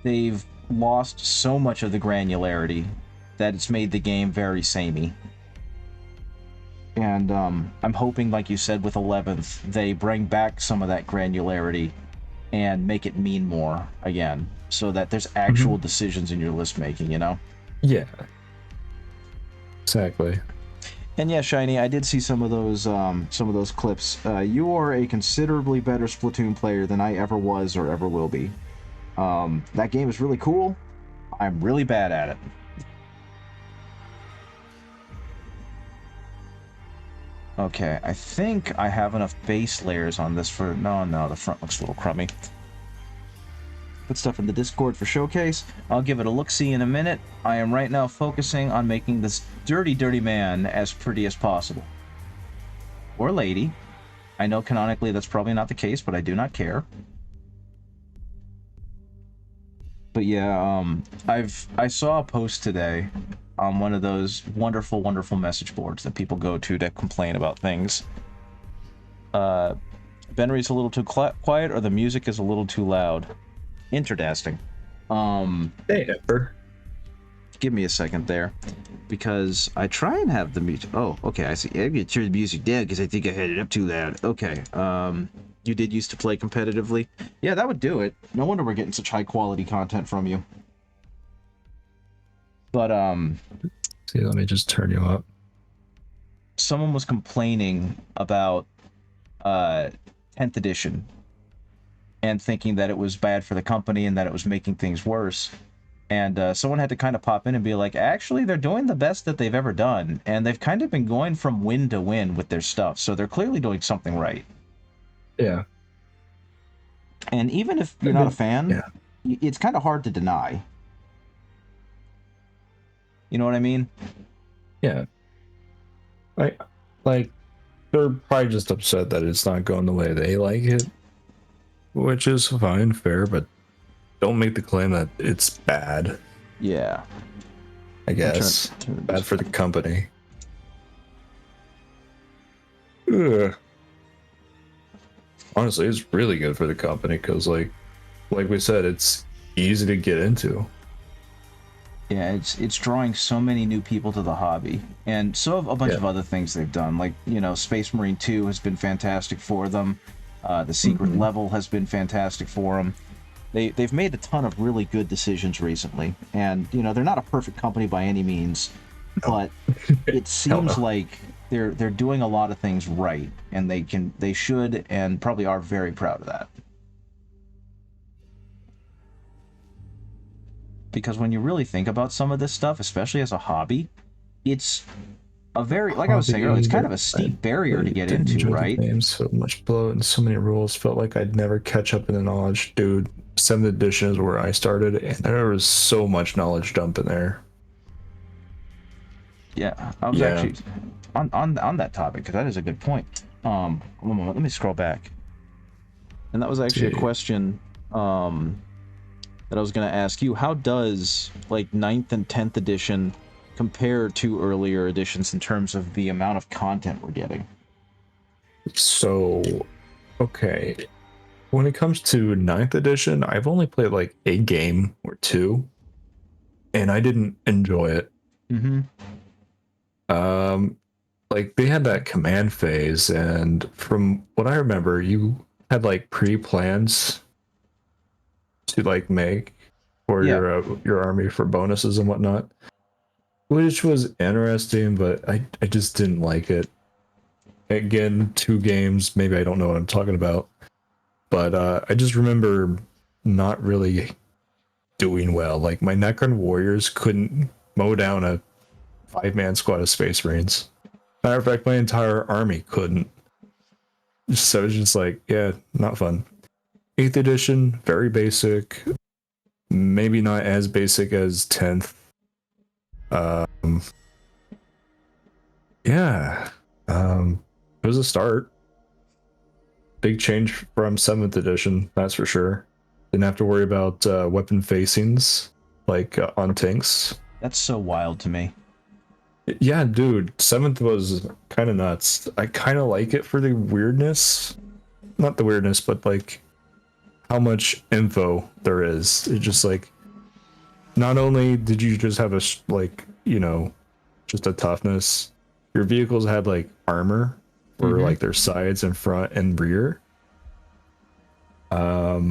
they've lost so much of the granularity that it's made the game very samey. And I'm hoping, like you said, with 11th, they bring back some of that granularity and make it mean more again, so that there's actual decisions in your list making, you know? Yeah. Exactly. And yeah, Shiny, I did see some of those clips. You are a considerably better Splatoon player than I ever was or ever will be. That game is really cool. I'm really bad at it. Okay, I think I have enough base layers on this for... No, the front looks a little crummy. Put stuff in the Discord for showcase. I'll give it a look-see in a minute. I am right now focusing on making this dirty, dirty man as pretty as possible. Or lady. I know canonically that's probably not the case, but I do not care. But yeah, I saw a post today on one of those wonderful, wonderful message boards that people go to complain about things. Benry's a little too quiet, or the music is a little too loud. Interesting. Hey, Emperor. Give me a second there, because I try and have the music. Oh, okay, I see. I'm gonna turn the music down because I think I had it up too loud. Okay. You did used to play competitively? Yeah, that would do it. No wonder we're getting such high quality content from you. But see, let me just turn you up. Someone was complaining about 10th edition and thinking that it was bad for the company and that it was making things worse. And someone had to kind of pop in and be like, actually, they're doing the best that they've ever done, and they've kind of been going from win to win with their stuff, so they're clearly doing something right. Yeah. And even if you're not a fan, yeah, it's kind of hard to deny. You know what I mean? Yeah. Like they're probably just upset that it's not going the way they like it, which is fine, fair, but don't make the claim that it's bad. Yeah. I guess. Bad for the company. Ugh. Honestly, it's really good for the company because, like we said, it's easy to get into. Yeah, it's drawing so many new people to the hobby, and so a bunch of other things they've done. Like, you know, Space Marine 2 has been fantastic for them. The secret level has been fantastic for them. They've made a ton of really good decisions recently, and you know, they're not a perfect company by any means, but it seems like they're doing a lot of things right, and they should and probably are very proud of that. Because when you really think about some of this stuff, especially as a hobby, it's a very, like I was saying earlier, it's kind of a steep barrier to get into, right? Names so much below and so many rules. Felt like I'd never catch up in the knowledge, dude. 7th edition is where I started, and there was so much knowledge dump in there. Yeah, I was actually on that topic, because that is a good point. One moment, let me scroll back. And that was actually a question that I was going to ask you. How does like 9th and 10th edition compared to earlier editions in terms of the amount of content we're getting? So, okay. When it comes to ninth edition, I've only played like a game or two, and I didn't enjoy it. Mm-hmm. Like they had that command phase, and from what I remember, you had like pre-plans to like make for Yeah. your army for bonuses and whatnot, which was interesting, but I just didn't like it. Again, two games, maybe I don't know what I'm talking about, but I just remember not really doing well. Like my Necron warriors couldn't mow down a 5-man squad of Space Marines. Matter of fact, my entire army couldn't. So it's just like, yeah, not fun. 8th edition, very basic. Maybe not as basic as 10th. Yeah. It was a start. Big change from 7th edition, that's for sure. Didn't have to worry about weapon facings like on tanks. That's so wild to me. Yeah, dude, 7th was kind of nuts. I kind of like it for the weirdness. Not the weirdness, but like how much info there is. It just like, not only did you just have a, like, you know, just a toughness, your vehicles had like armor for like their sides and front and rear. Yeah.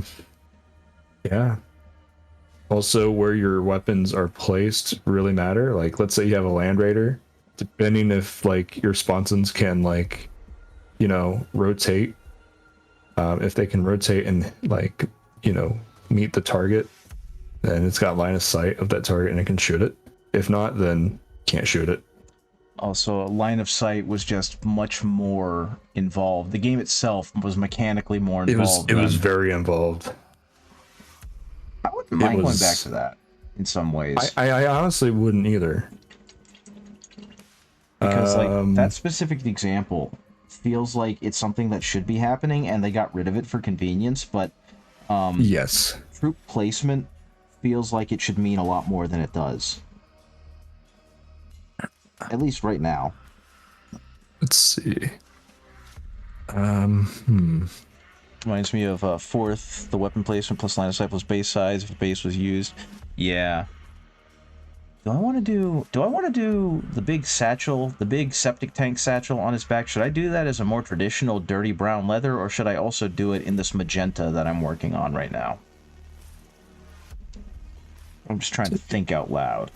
Also, where your weapons are placed really matter. Like, let's say you have a Land Raider, depending if like your sponsons can like, you know, rotate. If they can rotate and like, you know, meet the target, then it's got line of sight of that target and it can shoot it. If not, then can't shoot it. Also, line of sight was just much more involved. The game itself was mechanically more involved. It was very involved. I wouldn't mind going back to that in some ways. I honestly wouldn't either. Because like that specific example feels like it's something that should be happening and they got rid of it for convenience, but yes. troop placement feels like it should mean a lot more than it does. At least right now. Let's see. Reminds me of 4th, the weapon placement plus line of sight plus base size if the base was used. Yeah. Do I want to do the big satchel, the big septic tank satchel on his back? Should I do that as a more traditional dirty brown leather, or should I also do it in this magenta that I'm working on right now? I'm just trying to think out loud.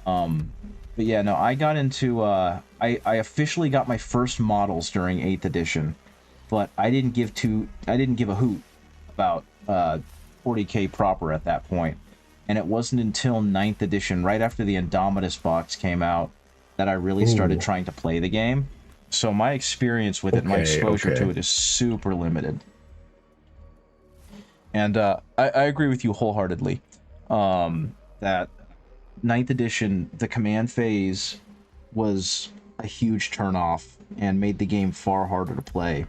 But yeah, no, I got into I officially got my first models during 8th edition, but I didn't give a hoot about 40k proper at that point. And it wasn't until 9th edition, right after the Indomitus box came out, that I really started trying to play the game. So my experience with it, my exposure to it is super limited. And I agree with you wholeheartedly that 9th edition, the command phase was a huge turnoff and made the game far harder to play.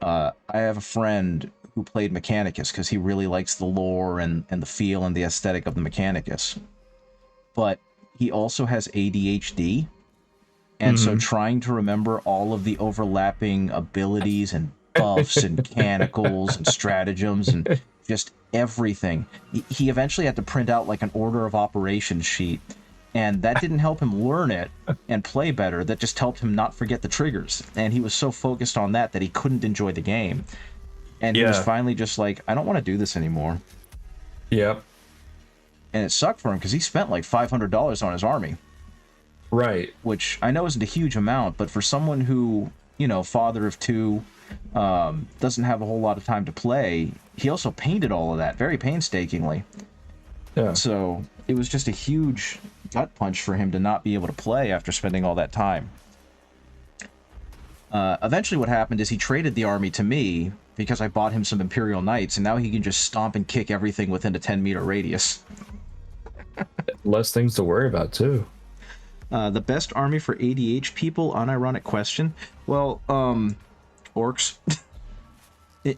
I have a friend who played Mechanicus because he really likes the lore and the feel and the aesthetic of the Mechanicus. But he also has ADHD, and so trying to remember all of the overlapping abilities and buffs and mechanicals and stratagems and just everything. He eventually had to print out like an order of operations sheet, and that didn't help him learn it and play better. That just helped him not forget the triggers. And he was so focused on that he couldn't enjoy the game. And he was finally just like, I don't want to do this anymore. Yep. And it sucked for him because he spent like $500 on his army. Right. Which I know isn't a huge amount, but for someone who, you know, father of two, doesn't have a whole lot of time to play, he also painted all of that very painstakingly. Yeah. So it was just a huge gut punch for him to not be able to play after spending all that time. Eventually what happened is he traded the army to me because I bought him some Imperial Knights, and now he can just stomp and kick everything within a 10-meter radius. Less things to worry about, too. The best army for ADH people? Unironic question. Well, orcs.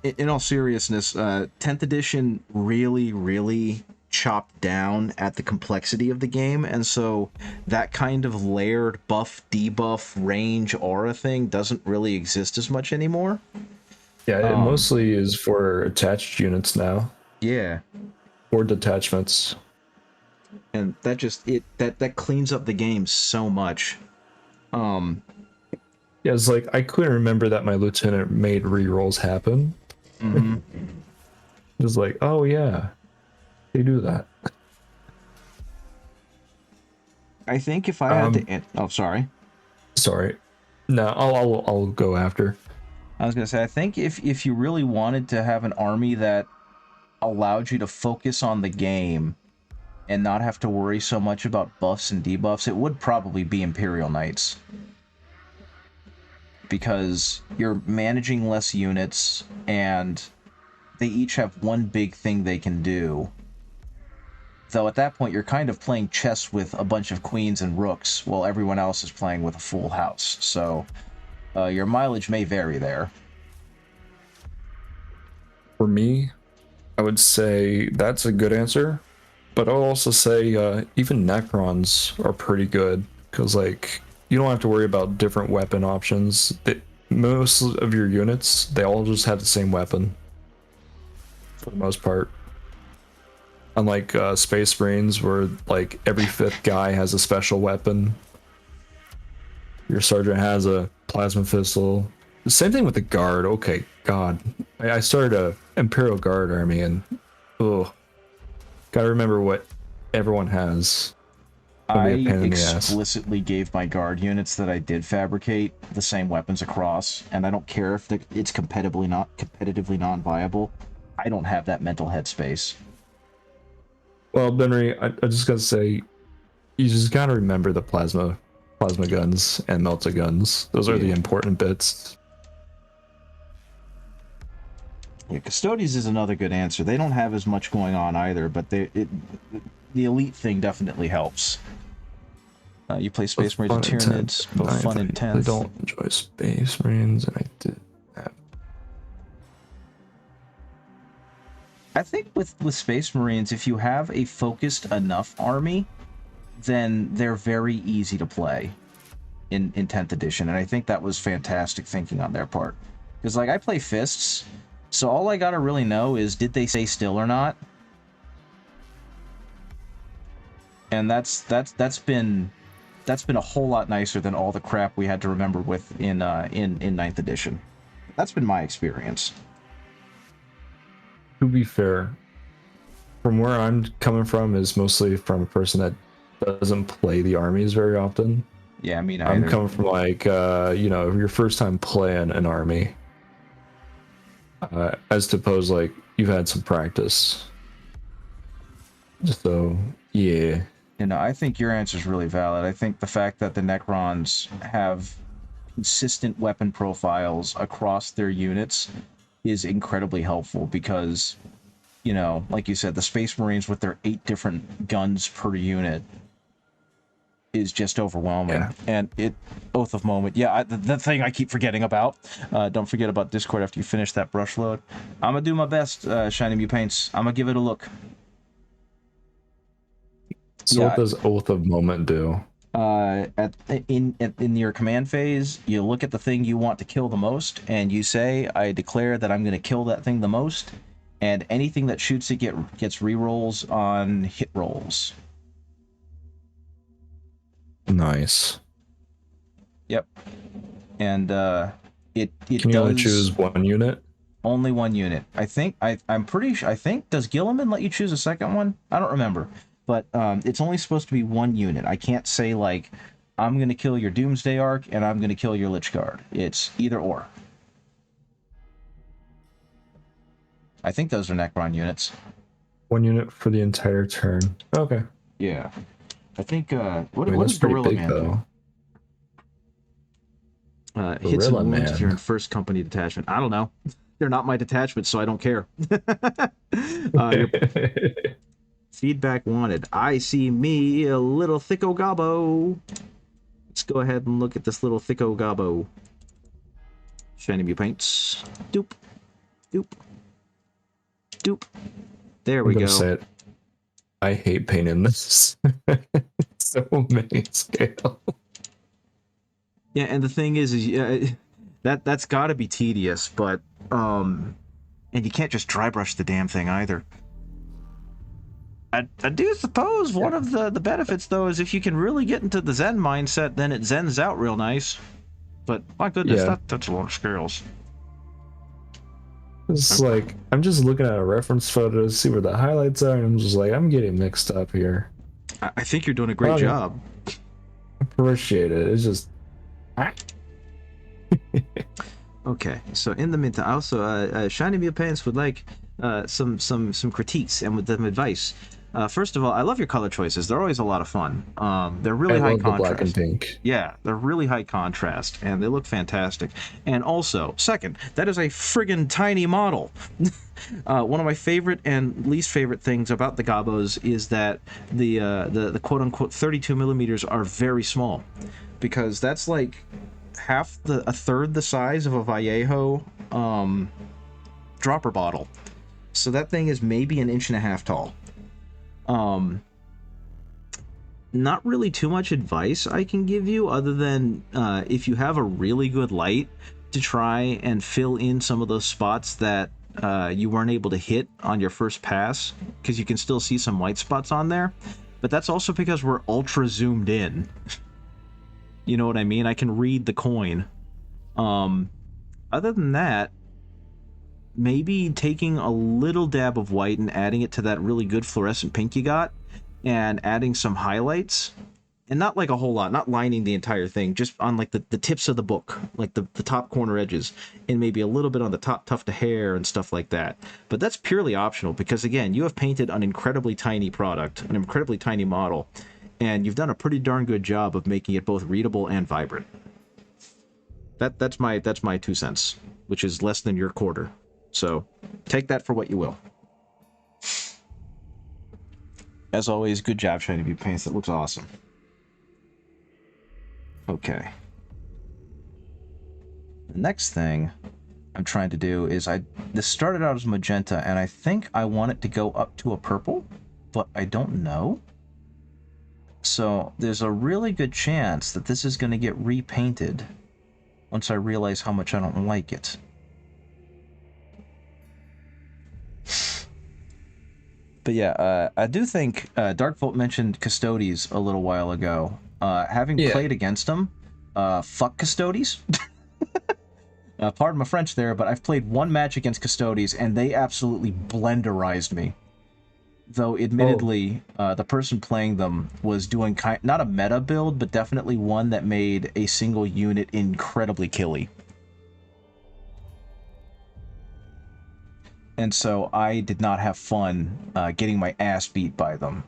In all seriousness, 10th edition really, really chopped down at the complexity of the game, and so that kind of layered buff, debuff, range, aura thing doesn't really exist as much anymore. Yeah, it mostly is for attached units now. Yeah. Or detachments. And that just that cleans up the game so much. Yeah, it's like I couldn't remember that my lieutenant made rerolls happen. Mm-hmm. It's like, oh yeah, they do that. I think if I had to, oh sorry, no, I'll go after. I was gonna say I think if you really wanted to have an army that allowed you to focus on the game and not have to worry so much about buffs and debuffs, it would probably be Imperial Knights. Because you're managing less units, and they each have one big thing they can do. Though at that point, you're kind of playing chess with a bunch of queens and rooks, while everyone else is playing with a full house. So your mileage may vary there. For me, I would say that's a good answer. But I'll also say even Necrons are pretty good. Because, like, you don't have to worry about different weapon options. Most of your units, they all just have the same weapon. For the most part. Unlike Space Marines, where, like, every 5th guy has a special weapon. Your sergeant has a plasma pistol. The same thing with the guard. Okay, God. I started a Imperial Guard army and... Ugh. Gotta remember what everyone has. I explicitly gave my guard units that I did fabricate the same weapons across, and I don't care if it's competitively non-viable. I don't have that mental headspace. Well, Benry, I just gotta say, you just gotta remember the plasma guns and melta guns. Those are the important bits. Yeah, Custodians is another good answer. They don't have as much going on either, but the elite thing definitely helps. You play Space Marines and Tyranids, both fun and intense. I don't enjoy Space Marines, and I did have... I think with Space Marines, if you have a focused enough army, then they're very easy to play in 10th edition, and I think that was fantastic thinking on their part. Because, like, I play Fists, so all I gotta really know is, did they stay still or not? And that's been a whole lot nicer than all the crap we had to remember with in 9th edition. That's been my experience. To be fair, from where I'm coming from is mostly from a person that doesn't play the armies very often. Yeah, I mean, I'm coming from, like, you know, your first time playing an army. As to suppose, like, you've had some practice. So, yeah. You know, I think your answer is really valid. I think the fact that the Necrons have consistent weapon profiles across their units is incredibly helpful because, you know, like you said, the Space Marines with their 8 different guns per unit is just overwhelming. Yeah. And Oath of Moment. Yeah, the thing I keep forgetting about. Don't forget about Discord after you finish that brush load. I'm going to do my best, Shiny Mew Paints. I'm going to give it a look. So yeah. What does Oath of Moment do? In your command phase, you look at the thing you want to kill the most, and you say, I declare that I'm going to kill that thing the most, and anything that shoots it gets rerolls on hit rolls. Nice. Yep. And it can you only choose one unit? Only one unit. I think I'm pretty sure. I think, does Gilliman let you choose a second one? I don't remember. But it's only supposed to be one unit. I can't say, like, I'm going to kill your Doomsday Ark and I'm going to kill your Lich Guard. It's either or. I think those are Necron units. One unit for the entire turn. Okay. Yeah. I think, what does Gorilla Man do? Hits and wounds if you're in first company detachment. I don't know. They're not my detachment, so I don't care. Feedback wanted. I see me, a little thicko gobbo. Let's go ahead and look at this little thicko gobbo. Shiny Mew Paints. Doop. Doop. Doop. There we go. Say it. I hate painting this. So many scale. Yeah, and the thing is that's got to be tedious, but and you can't just dry brush the damn thing either. I do suppose one of the benefits though is if you can really get into the Zen mindset, then it zens out real nice. But my goodness, Yeah. that's a lot of scales. It's like I'm just looking at a reference photo to see where the highlights are, and I'm just like, I'm getting mixed up here. I think you're doing a great job. Appreciate it. It's just Okay, so in the meantime, also, Shiny Meal Pants would like some critiques and with them advice. First of all, I love your color choices. They're always a lot of fun. They're really high love the contrast. black and pink. Yeah, they're really high contrast, and they look fantastic. And also, second, that is a friggin' tiny model. One of my favorite and least favorite things about the Gabos is that the quote-unquote 32 millimeters are very small, because that's like a third the size of a Vallejo dropper bottle. So that thing is maybe an inch and a half tall. Not really too much advice I can give you other than if you have a really good light, to try and fill in some of those spots that you weren't able to hit on your first pass, because you can still see some white spots on there. But that's also because we're ultra zoomed in. You know what I mean? I can read the coin. Other than that, maybe taking a little dab of white and adding it to that really good fluorescent pink you got, and adding some highlights, and not like a whole lot, not lining the entire thing, just on like the tips of the book, like the top corner edges, and maybe a little bit on the top tuft of hair and stuff like that. But that's purely optional, because again, you have painted an incredibly tiny product, an incredibly tiny model, and you've done a pretty darn good job of making it both readable and vibrant. That's my 2 cents, which is less than your quarter. So take that for what you will. As always, good job, Shiny View Paints. That looks awesome. Okay. The next thing I'm trying to do is this started out as magenta, and I think I want it to go up to a purple, but I don't know. So there's a really good chance that this is going to get repainted once I realize how much I don't like it. But yeah, I do think Darkvolt mentioned Custodes a little while ago. Having played against them, fuck Custodes. Pardon my French there, but I've played one match against Custodes, and they absolutely blenderized me. Though, admittedly, the person playing them was doing not a meta build, but definitely one that made a single unit incredibly killy. And so I did not have fun getting my ass beat by them,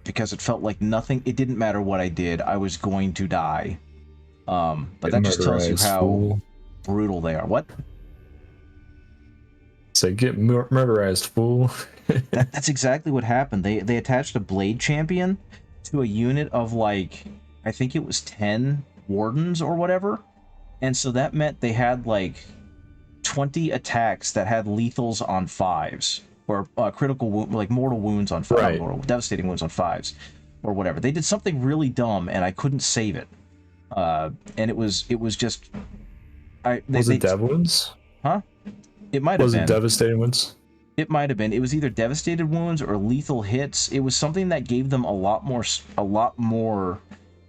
because it felt like it didn't matter what I did, I was going to die. But that just tells you how brutal they are. What? Say, get murderized, fool. That's exactly what happened. They attached a Blade Champion to a unit of, like, I think it was 10 Wardens or whatever. And so that meant they had, like, 20 attacks that had lethals on 5s, or critical, like, mortal wounds on 5s, right. Mortal, devastating wounds on 5s, or whatever. They did something really dumb, and I couldn't save it. And it was just... Was it Dev Wounds? Huh? It might have been. Was it Devastating Wounds? It might have been. It was either devastated wounds or lethal hits. It was something that gave them a lot more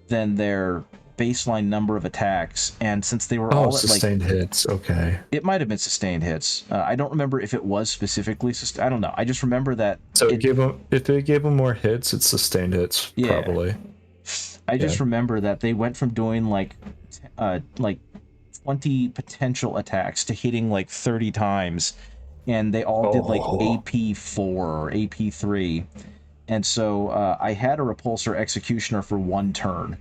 than their baseline number of attacks. And since they were all sustained hits, okay. It might have been sustained hits. I don't remember if it was specifically I don't know. I just remember that. So if it gave them more hits, it's sustained hits, probably. I just remember that they went from doing like 20 potential attacks to hitting like 30 times. And they all did like AP4 or AP3. And so I had a Repulsor Executioner for 1 turn,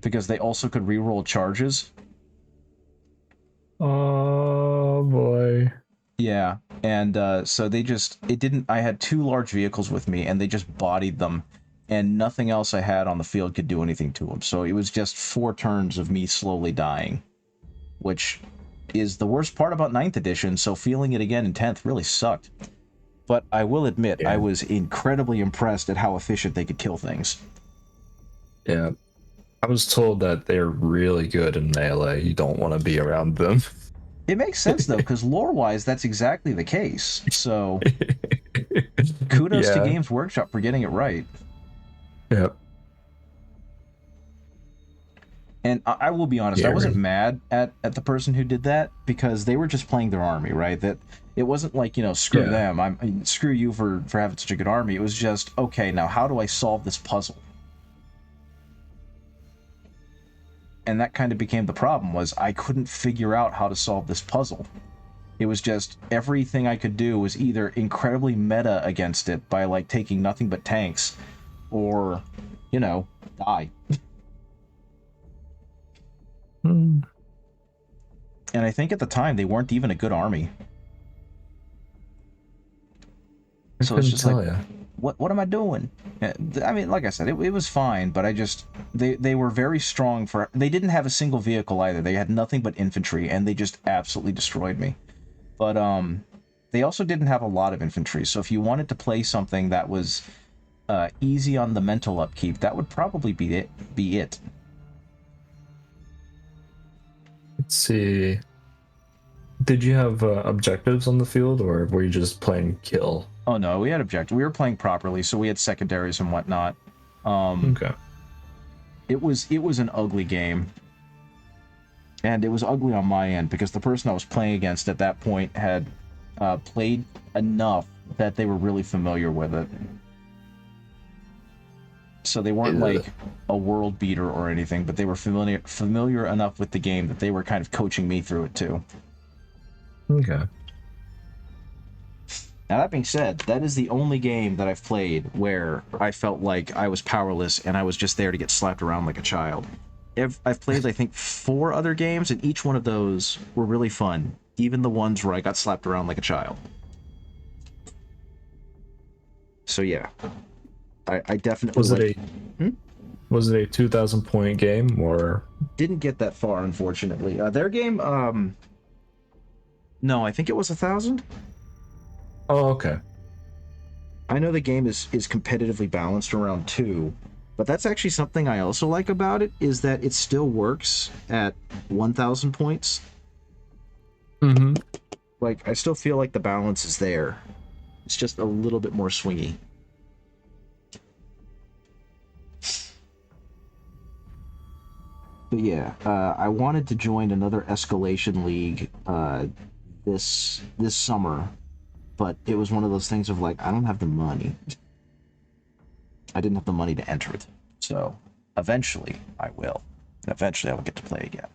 because they also could reroll charges. Oh boy. Yeah, and so I had 2 large vehicles with me, and they just bodied them, and nothing else I had on the field could do anything to them. So it was just 4 turns of me slowly dying, which is the worst part about 9th edition, so feeling it again in 10th really sucked. But I will admit, Yeah. I was incredibly impressed at how efficient they could kill things. Yeah. I was told that they're really good in melee. You don't want to be around them. It makes sense, though, because lore-wise, that's exactly the case. So, kudos to Yeah. Games Workshop for getting it right. Yep. And I will be honest, I wasn't mad at the person who did that, because they were just playing their army, right? That it wasn't like, you know, screw them, screw you for having such a good army. It was just, okay, now how do I solve this puzzle? And that kind of became the problem, was I couldn't figure out how to solve this puzzle. It was just, everything I could do was either incredibly meta against it by, like, taking nothing but tanks, or, you know, die. Hmm. And I think at the time, they weren't even a good army. I So it's couldn't just tell like, you. what am I doing? I mean, like I said, it was fine, but they were very strong for, they didn't have a single vehicle either. They had nothing but infantry, and they just absolutely destroyed me. But they also didn't have a lot of infantry, so if you wanted to play something that was easy on the mental upkeep, that would probably be it. Let's see. Did you have objectives on the field, or were you just playing kill? Oh no, we had objectives. We were playing properly, so we had secondaries and whatnot. Okay. It was an ugly game. And it was ugly on my end, because the person I was playing against at that point had played enough that they were really familiar with it. So they weren't like a world beater or anything, but they were familiar enough with the game that they were kind of coaching me through it too. Okay. Now, that being said, that is the only game that I've played where I felt like I was powerless and I was just there to get slapped around like a child. I've played, I think, 4 other games, and each one of those were really fun, even the ones where I got slapped around like a child. So yeah, I definitely was it a 2,000 point game, or didn't get that far, unfortunately. Their game, no, I think it was 1,000. Oh, okay. I know the game is competitively balanced around 2, but that's actually something I also like about it, is that it still works at 1,000 points. Mm-hmm. Like, I still feel like the balance is there. It's just a little bit more swingy. But yeah, I wanted to join another escalation league this summer, but it was one of those things of like, I don't have the money. I didn't have the money to enter it. So eventually I will. Eventually I will get to play again.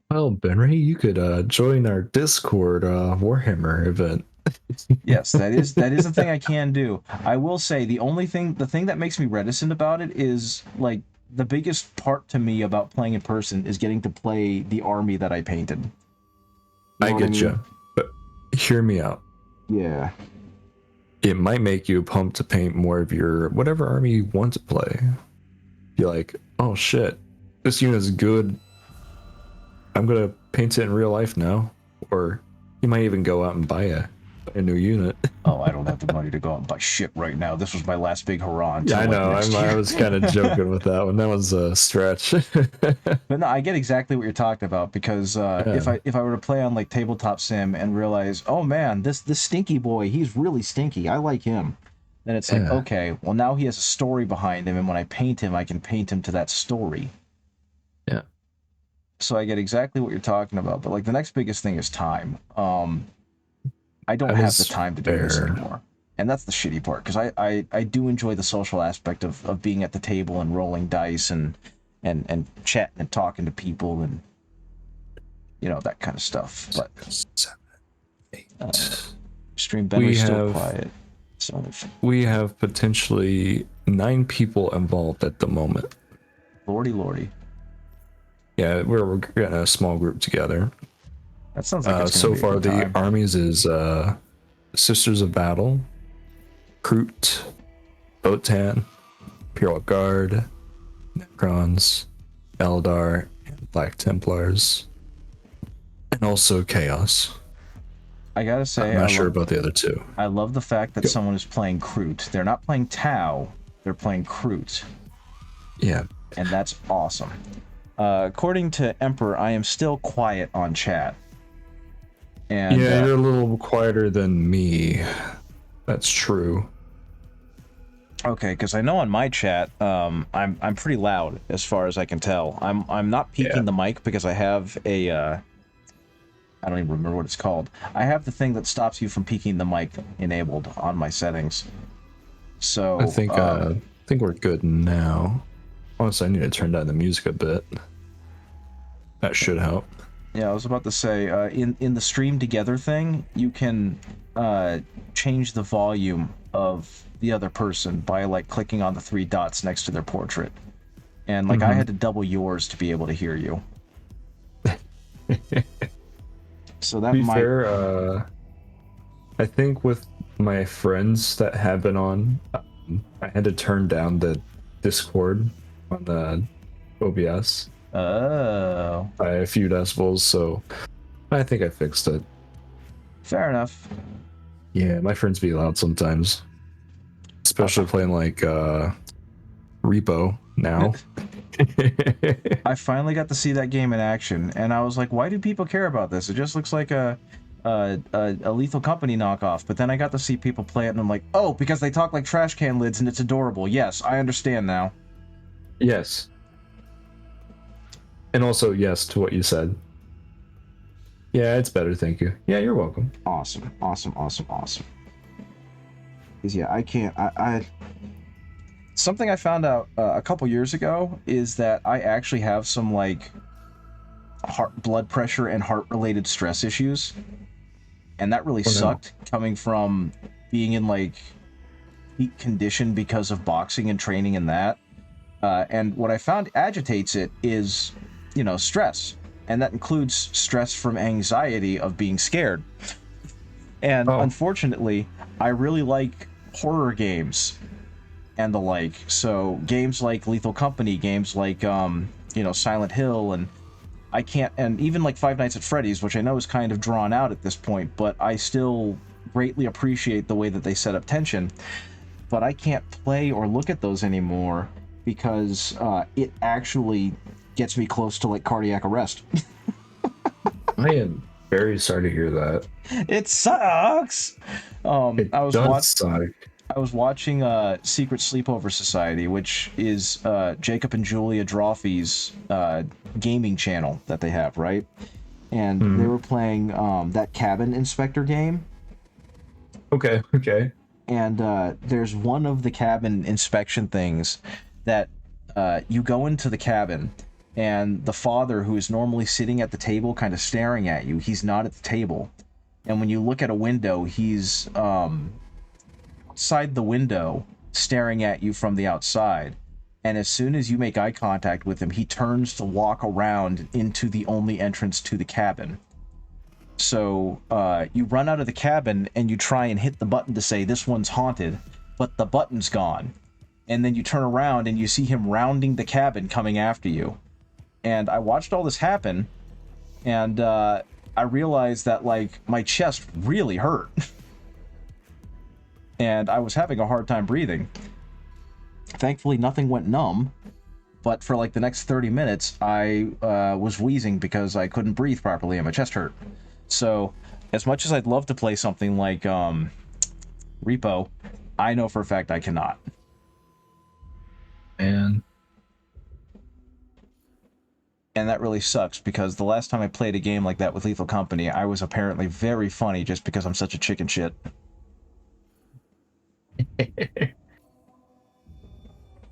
Well, Benry, you could join our Discord Warhammer event. Yes, that is a thing I can do. I will say the thing that makes me reticent about it is, like, the biggest part to me about playing in person is getting to play the army that I painted. I get you, but hear me out. Yeah. It might make you pumped to paint more of your whatever army you want to play. You're like, oh shit, this unit's good. I'm gonna paint it in real life now. Or you might even go out and buy a new unit. Oh, I don't have the money to go out and buy shit right now. This was my last big hurrah. Yeah, I know. I was kind of joking with that one. That was a stretch. But no, I get exactly what you're talking about, because if I were to play on like Tabletop Sim and realize, oh man, this stinky boy, he's really stinky, I like him. Then it's like, okay, well now he has a story behind him, and when I paint him, I can paint him to that story. Yeah. So I get exactly what you're talking about, but like the next biggest thing is time. I don't have the time to do this anymore. And that's the shitty part, because I do enjoy the social aspect of being at the table and rolling dice and chatting and talking to people and, you know, that kind of stuff. But 7, 8. Stream Benry's still quiet. So we have potentially 9 people involved at the moment. Lordy. Yeah, we're getting a small group together. That sounds like it's so be a far good the time. armies is Sisters of Battle, Kroot, Botan, Imperial Guard, Necrons, Eldar, and Black Templars, and also Chaos. I gotta say, I'm not sure about the other two. I love the fact that Go. someone is playing Kroot. They're not playing Tau, they're playing Kroot. Yeah. And that's awesome. According to Emperor, I am still quiet on chat. And, yeah, you're a little quieter than me. That's true. Okay, because I know on my chat, I'm pretty loud as far as I can tell. I'm not peaking the mic because I have a I don't even remember what it's called. I have the thing that stops you from peaking the mic enabled on my settings. So I think we're good now. Honestly, I need to turn down the music a bit. That should help. yeah, I was about to say in the stream together thing, you can change the volume of the other person by like clicking on the 3 dots next to their portrait. And like I had to double yours to be able to hear you. So that To be might fair, I think with my friends that have been on, I had to turn down the Discord on the OBS by a few decibels, so I think I fixed it. Fair enough. Yeah, my friends be loud sometimes, especially playing like Repo now. I finally got to see that game in action, and I was like, why do people care about this? It just looks like a Lethal Company knockoff. But then I got to see people play it, and I'm like, oh, because they talk like trash can lids, and it's adorable. Yes, I understand now. Yes. And also, yes, to what you said. Yeah, it's better, thank you. Yeah, you're welcome. Awesome, awesome, awesome, awesome. Because, yeah, I can't... I Something I found out a couple years ago is that I actually have some, like, blood pressure and heart-related stress issues. And that really sucked, coming from being in, like, peak condition because of boxing and training and that. And what I found agitates it is, you know, stress. And that includes stress from anxiety of being scared. And unfortunately, I really like horror games and the like. So games like Lethal Company, games like, you know, Silent Hill, and I can't, and even like Five Nights at Freddy's, which I know is kind of drawn out at this point, but I still greatly appreciate the way that they set up tension. But I can't play or look at those anymore because it actually gets me close to like cardiac arrest. I am very sorry to hear that. It sucks. I was watching Secret Sleepover Society, which is Jacob and Julia Drawfee's gaming channel that they have, right? And they were playing that cabin inspector game. Okay. And there's one of the cabin inspection things that you go into the cabin, and the father, who is normally sitting at the table kind of staring at you, he's not at the table. And when you look at a window, he's outside the window staring at you from the outside. And as soon as you make eye contact with him, he turns to walk around into the only entrance to the cabin. So you run out of the cabin and you try and hit the button to say this one's haunted, but the button's gone. And then you turn around and you see him rounding the cabin coming after you. And I watched all this happen, and I realized that, like, my chest really hurt. And I was having a hard time breathing. Thankfully, nothing went numb, but for, like, the next 30 minutes, I was wheezing because I couldn't breathe properly and my chest hurt. So, as much as I'd love to play something like Repo, I know for a fact I cannot. And that really sucks, because the last time I played a game like that with Lethal Company, I was apparently very funny just because I'm such a chicken shit.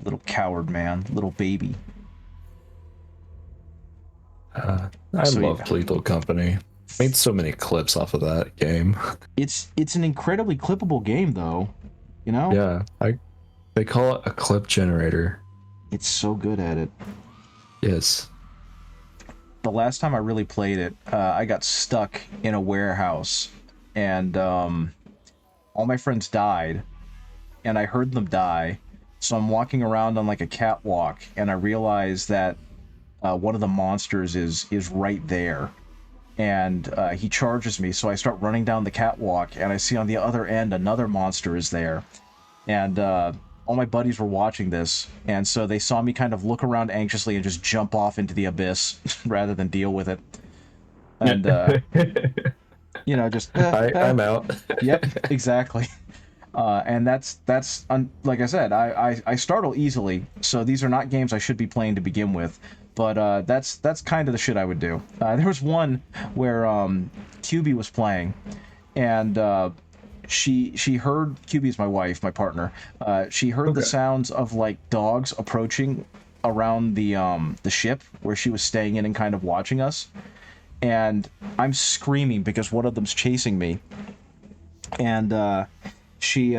Little coward, man. Little baby. I loved Lethal Company. Made so many clips off of that game. It's an incredibly clippable game, though. You know? Yeah, they call it a clip generator. It's so good at it. Yes. The last time I really played it, I got stuck in a warehouse, and all my friends died, and I heard them die. So I'm walking around on like a catwalk, and I realize that one of the monsters is right there. and he charges me. So I start running down the catwalk, and I see on the other end another monster is there, and all my buddies were watching this, and so they saw me kind of look around anxiously and just jump off into the abyss rather than deal with it. And just I'm out. Yep, exactly. And that's like I said, I startle easily, so these are not games I should be playing to begin with. But that's kind of the shit I would do. There was one where QB was playing, and she heard, QB is my wife, my partner. She heard the sounds of like dogs approaching around the ship where she was staying in and kind of watching us. And I'm screaming because one of them's chasing me, and she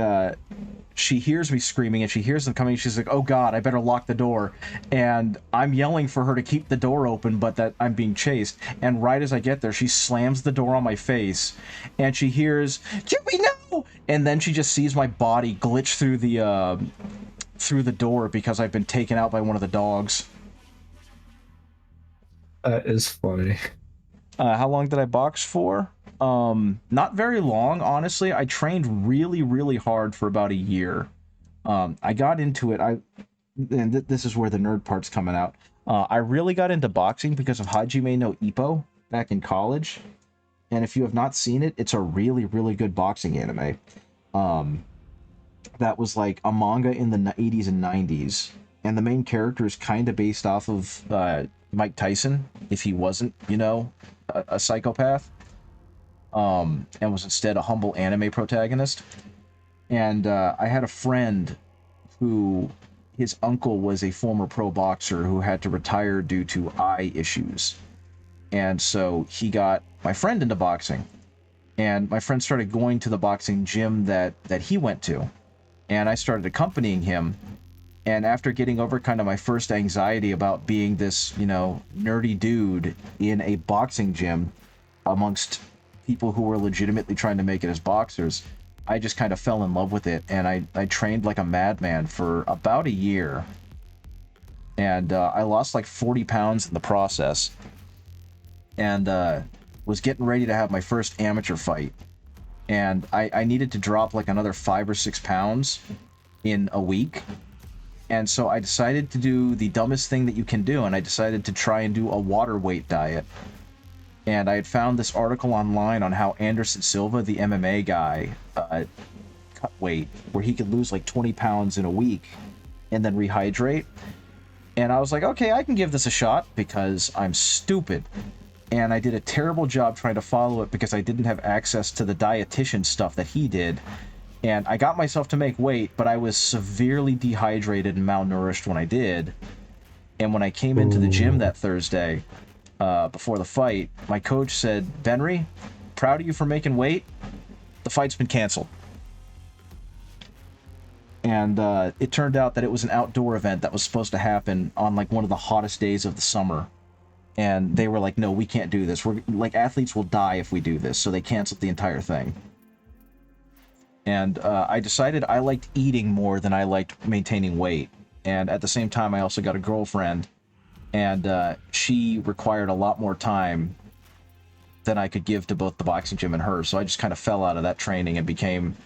hears me screaming and she hears them coming. She's like, "Oh God, I better lock the door." And I'm yelling for her to keep the door open, but that I'm being chased. And right as I get there, she slams the door on my face, and she hears, "Jimmy, no!" And then she just sees my body glitch through the door because I've been taken out by one of the dogs. That is funny. How long did I box for? Not very long, honestly. I trained really, really hard for about a year. I got into it. And this is where the nerd part's coming out. I really got into boxing because of Hajime no Ippo back in college. And if you have not seen it, it's a really, really good boxing anime. That was like a manga in the 80s and 90s. And the main character is kind of based off of Mike Tyson, if he wasn't, a psychopath, and was instead a humble anime protagonist. And I had a friend who, his uncle was a former pro boxer who had to retire due to eye issues. And so he got my friend into boxing. And my friend started going to the boxing gym that he went to. And I started accompanying him. And after getting over kind of my first anxiety about being this, nerdy dude in a boxing gym amongst people who were legitimately trying to make it as boxers, I just kind of fell in love with it. And I trained like a madman for about a year. And I lost like 40 pounds in the process. And was getting ready to have my first amateur fight. And I needed to drop like another 5 or 6 pounds in a week. And so I decided to do the dumbest thing that you can do, and I decided to try and do a water weight diet. And I had found this article online on how Anderson Silva, the MMA guy, cut weight, where he could lose like 20 pounds in a week and then rehydrate. And I was like, okay, I can give this a shot because I'm stupid. And I did a terrible job trying to follow it because I didn't have access to the dietitian stuff that he did. And I got myself to make weight, but I was severely dehydrated and malnourished when I did. And when I came into the gym that Thursday, before the fight, my coach said, "Benry, proud of you for making weight. The fight's been canceled." And it turned out that it was an outdoor event that was supposed to happen on like one of the hottest days of the summer. And they were like, "No, we can't do this. We're like, athletes will die if we do this." So they canceled the entire thing. And I decided I liked eating more than I liked maintaining weight. And at the same time, I also got a girlfriend, and she required a lot more time than I could give to both the boxing gym and her. So I just kind of fell out of that training and became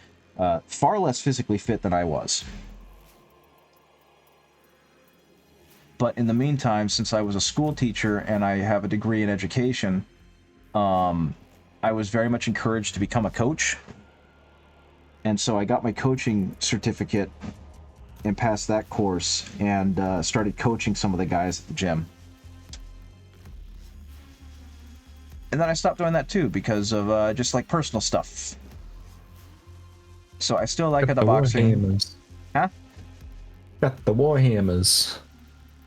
far less physically fit than I was. But in the meantime, since I was a school teacher and I have a degree in education, I was very much encouraged to become a coach. And so I got my coaching certificate and passed that course and started coaching some of the guys at the gym. And then I stopped doing that too because of just like personal stuff. So I still like the boxing. Warhammers. Huh? Got the Warhammers.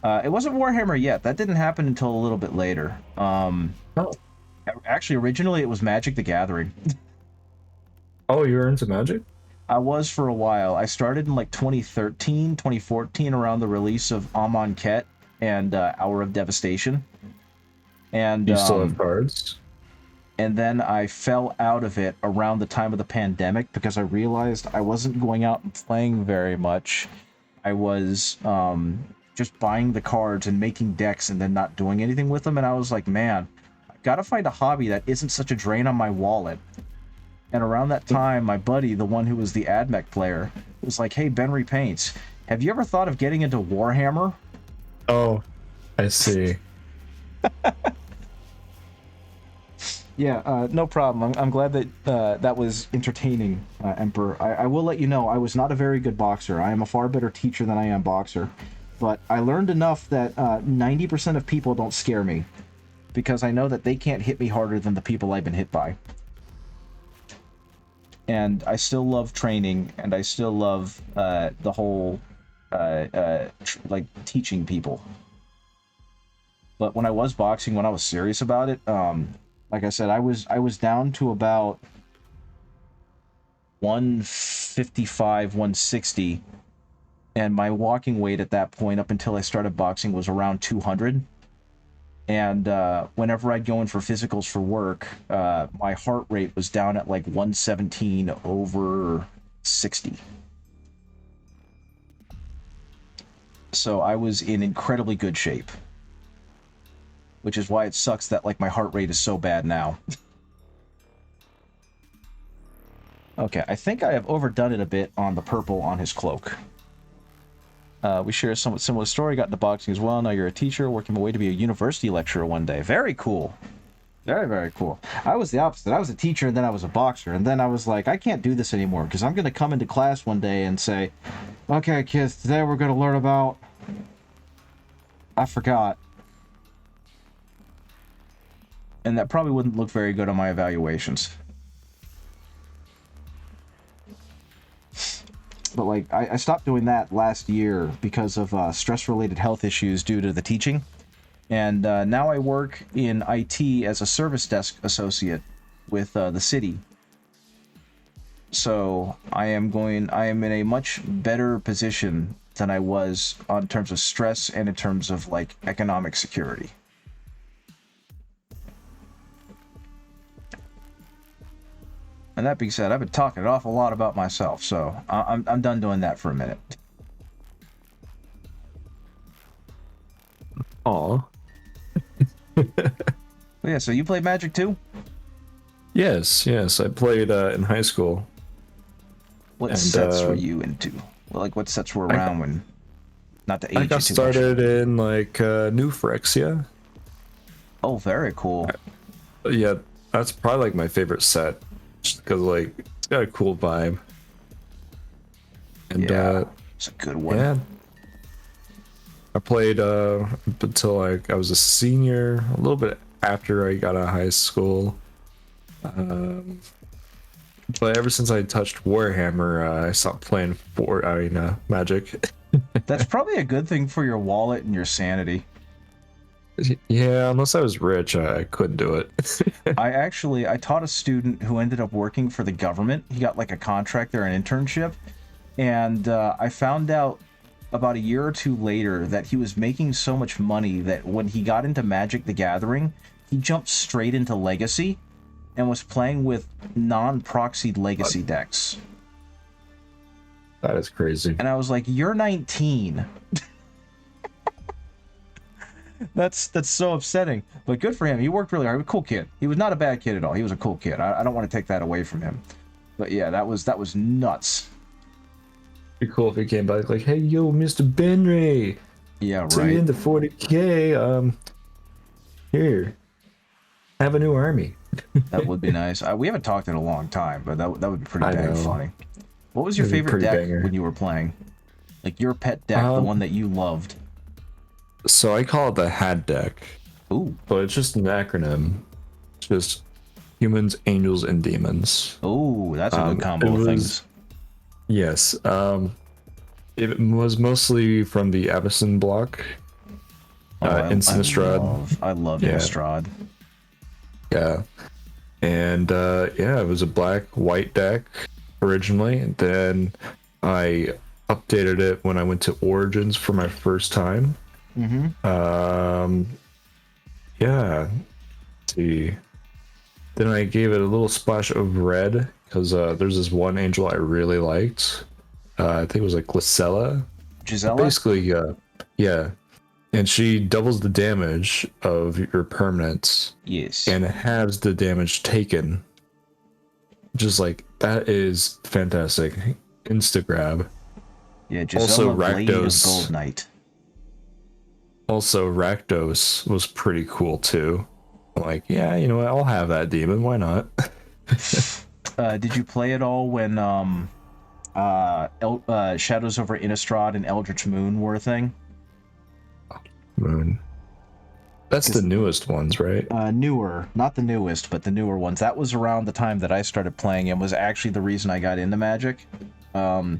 It wasn't Warhammer yet. That didn't happen until a little bit later. Actually, originally it was Magic the Gathering. Oh, you were into Magic? I was for a while. I started in like 2013, 2014, around the release of Amonkhet and Hour of Devastation. And You still have cards? And then I fell out of it around the time of the pandemic because I realized I wasn't going out and playing very much. I was just buying the cards and making decks and then not doing anything with them. And I was like, man, I gotta find a hobby that isn't such a drain on my wallet. And around that time, my buddy, the one who was the AdMech player, was like, hey, Benry Paints, have you ever thought of getting into Warhammer? Oh, I see. Yeah, no problem. I'm glad that that was entertaining, Emperor. I will let you know, I was not a very good boxer. I am a far better teacher than I am boxer. But I learned enough that 90% of people don't scare me, because I know that they can't hit me harder than the people I've been hit by. And I still love training, and I still love the whole like teaching people. But when I was boxing, when I was serious about it, like I said, I was down to about 155, 160, and my walking weight at that point, up until I started boxing, was around 200. And whenever I'd go in for physicals for work, my heart rate was down at like 117 over 60. So I was in incredibly good shape. Which is why it sucks that like my heart rate is so bad now. Okay, I think I have overdone it a bit on the purple on his cloak. We share a somewhat similar story, got into boxing as well. Now you're a teacher, working my way to be a university lecturer one day. Very cool. Very, very cool. I was the opposite. I was a teacher, and then I was a boxer. And then I was like, I can't do this anymore, because I'm going to come into class one day and say, okay, kids, today we're going to learn about... I forgot. And that probably wouldn't look very good on my evaluations. But like, I stopped doing that last year because of stress-related health issues due to the teaching. And now I work in IT as a service desk associate with the city. So I am in a much better position than I was in terms of stress and in terms of like economic security. And that being said, I've been talking an awful lot about myself, so I'm done doing that for a minute. Aw. Yeah, so you play Magic too? Yes, I played in high school. What sets were you into? Well, like, what sets were around when... Not to age you I got too started much. in, like, New Phyrexia. Oh, very cool. Yeah, that's probably, like, my favorite set. Just because, like, it's got a cool vibe. And, yeah, it's a good one. Yeah. I played until, like, I was a senior, a little bit after I got out of high school. But ever since I touched Warhammer, I stopped playing Magic. That's probably a good thing for your wallet and your sanity. Yeah, unless I was rich, I couldn't do it. I taught a student who ended up working for the government. He got like a contract there, an internship. And I found out about a year or two later that he was making so much money that when he got into Magic the Gathering, he jumped straight into Legacy and was playing with non-proxied Legacy decks. That is crazy. And I was like, you're 19. That's so upsetting. But good for him. He worked really hard. Cool kid. He was not a bad kid at all. He was a cool kid. I don't want to take that away from him. But yeah, that was nuts. Be cool if he came back like, hey, yo, Mr. Benray. Yeah, so right. you're into 40K. Here, have a new army. That would be nice. We haven't talked in a long time, but that would be pretty I dang know. funny. What was your It'd be favorite deck banger. when you were playing? Like your pet deck, the one that you loved. So I call it the HAD deck. Ooh. But it's just an acronym. It's just humans, angels, and demons. Ooh, that's a good combo of things. Yes. It was mostly from the Avacyn block. Innistrad. I love Innistrad. Yeah. And yeah, it was a black-white deck originally. And then I updated it when I went to Origins for my first time. Mm-hmm. Yeah. Let's see. Then I gave it a little splash of red because there's this one angel I really liked. I think it was like Glisella. Gisela? Basically, yeah. and she doubles the damage of your permanents Yes. and halves the damage taken. Just like that is fantastic. Insta grab. Yeah, Also, Gisela Blade of Rakdos. Gold Knight. Also, Rakdos was pretty cool too. I'm like, yeah, you know what? I'll have that demon. Why not? Did you play it all when Shadows over Innistrad and Eldritch Moon were a thing? Moon. That's the newest ones, right? Newer, not the newest, but the newer ones. That was around the time that I started playing and was actually the reason I got into Magic. That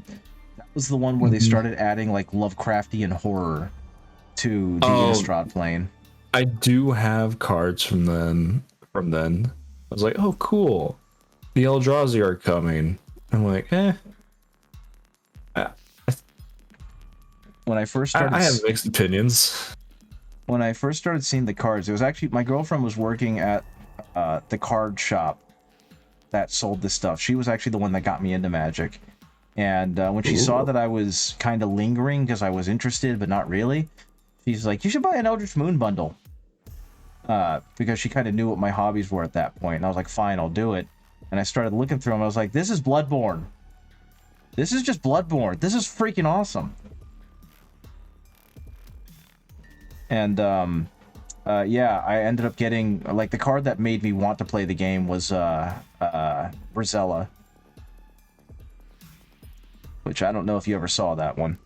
was the one where they started adding like Lovecraftian horror to the Innistrad plane. I do have cards from then. I was like, oh, cool. The Eldrazi are coming. I'm like, When I first started, I have mixed opinions. When I first started seeing the cards, it was actually my girlfriend was working at the card shop that sold this stuff. She was actually the one that got me into Magic. And when she saw that I was kind of lingering because I was interested but not really, she's like, you should buy an Eldritch Moon bundle. Because she kind of knew what my hobbies were at that point. And I was like, fine, I'll do it. And I started looking through them. I was like, this is Bloodborne. This is just Bloodborne. This is freaking awesome. And yeah, I ended up getting, like, the card that made me want to play the game was Brizella. Which I don't know if you ever saw that one.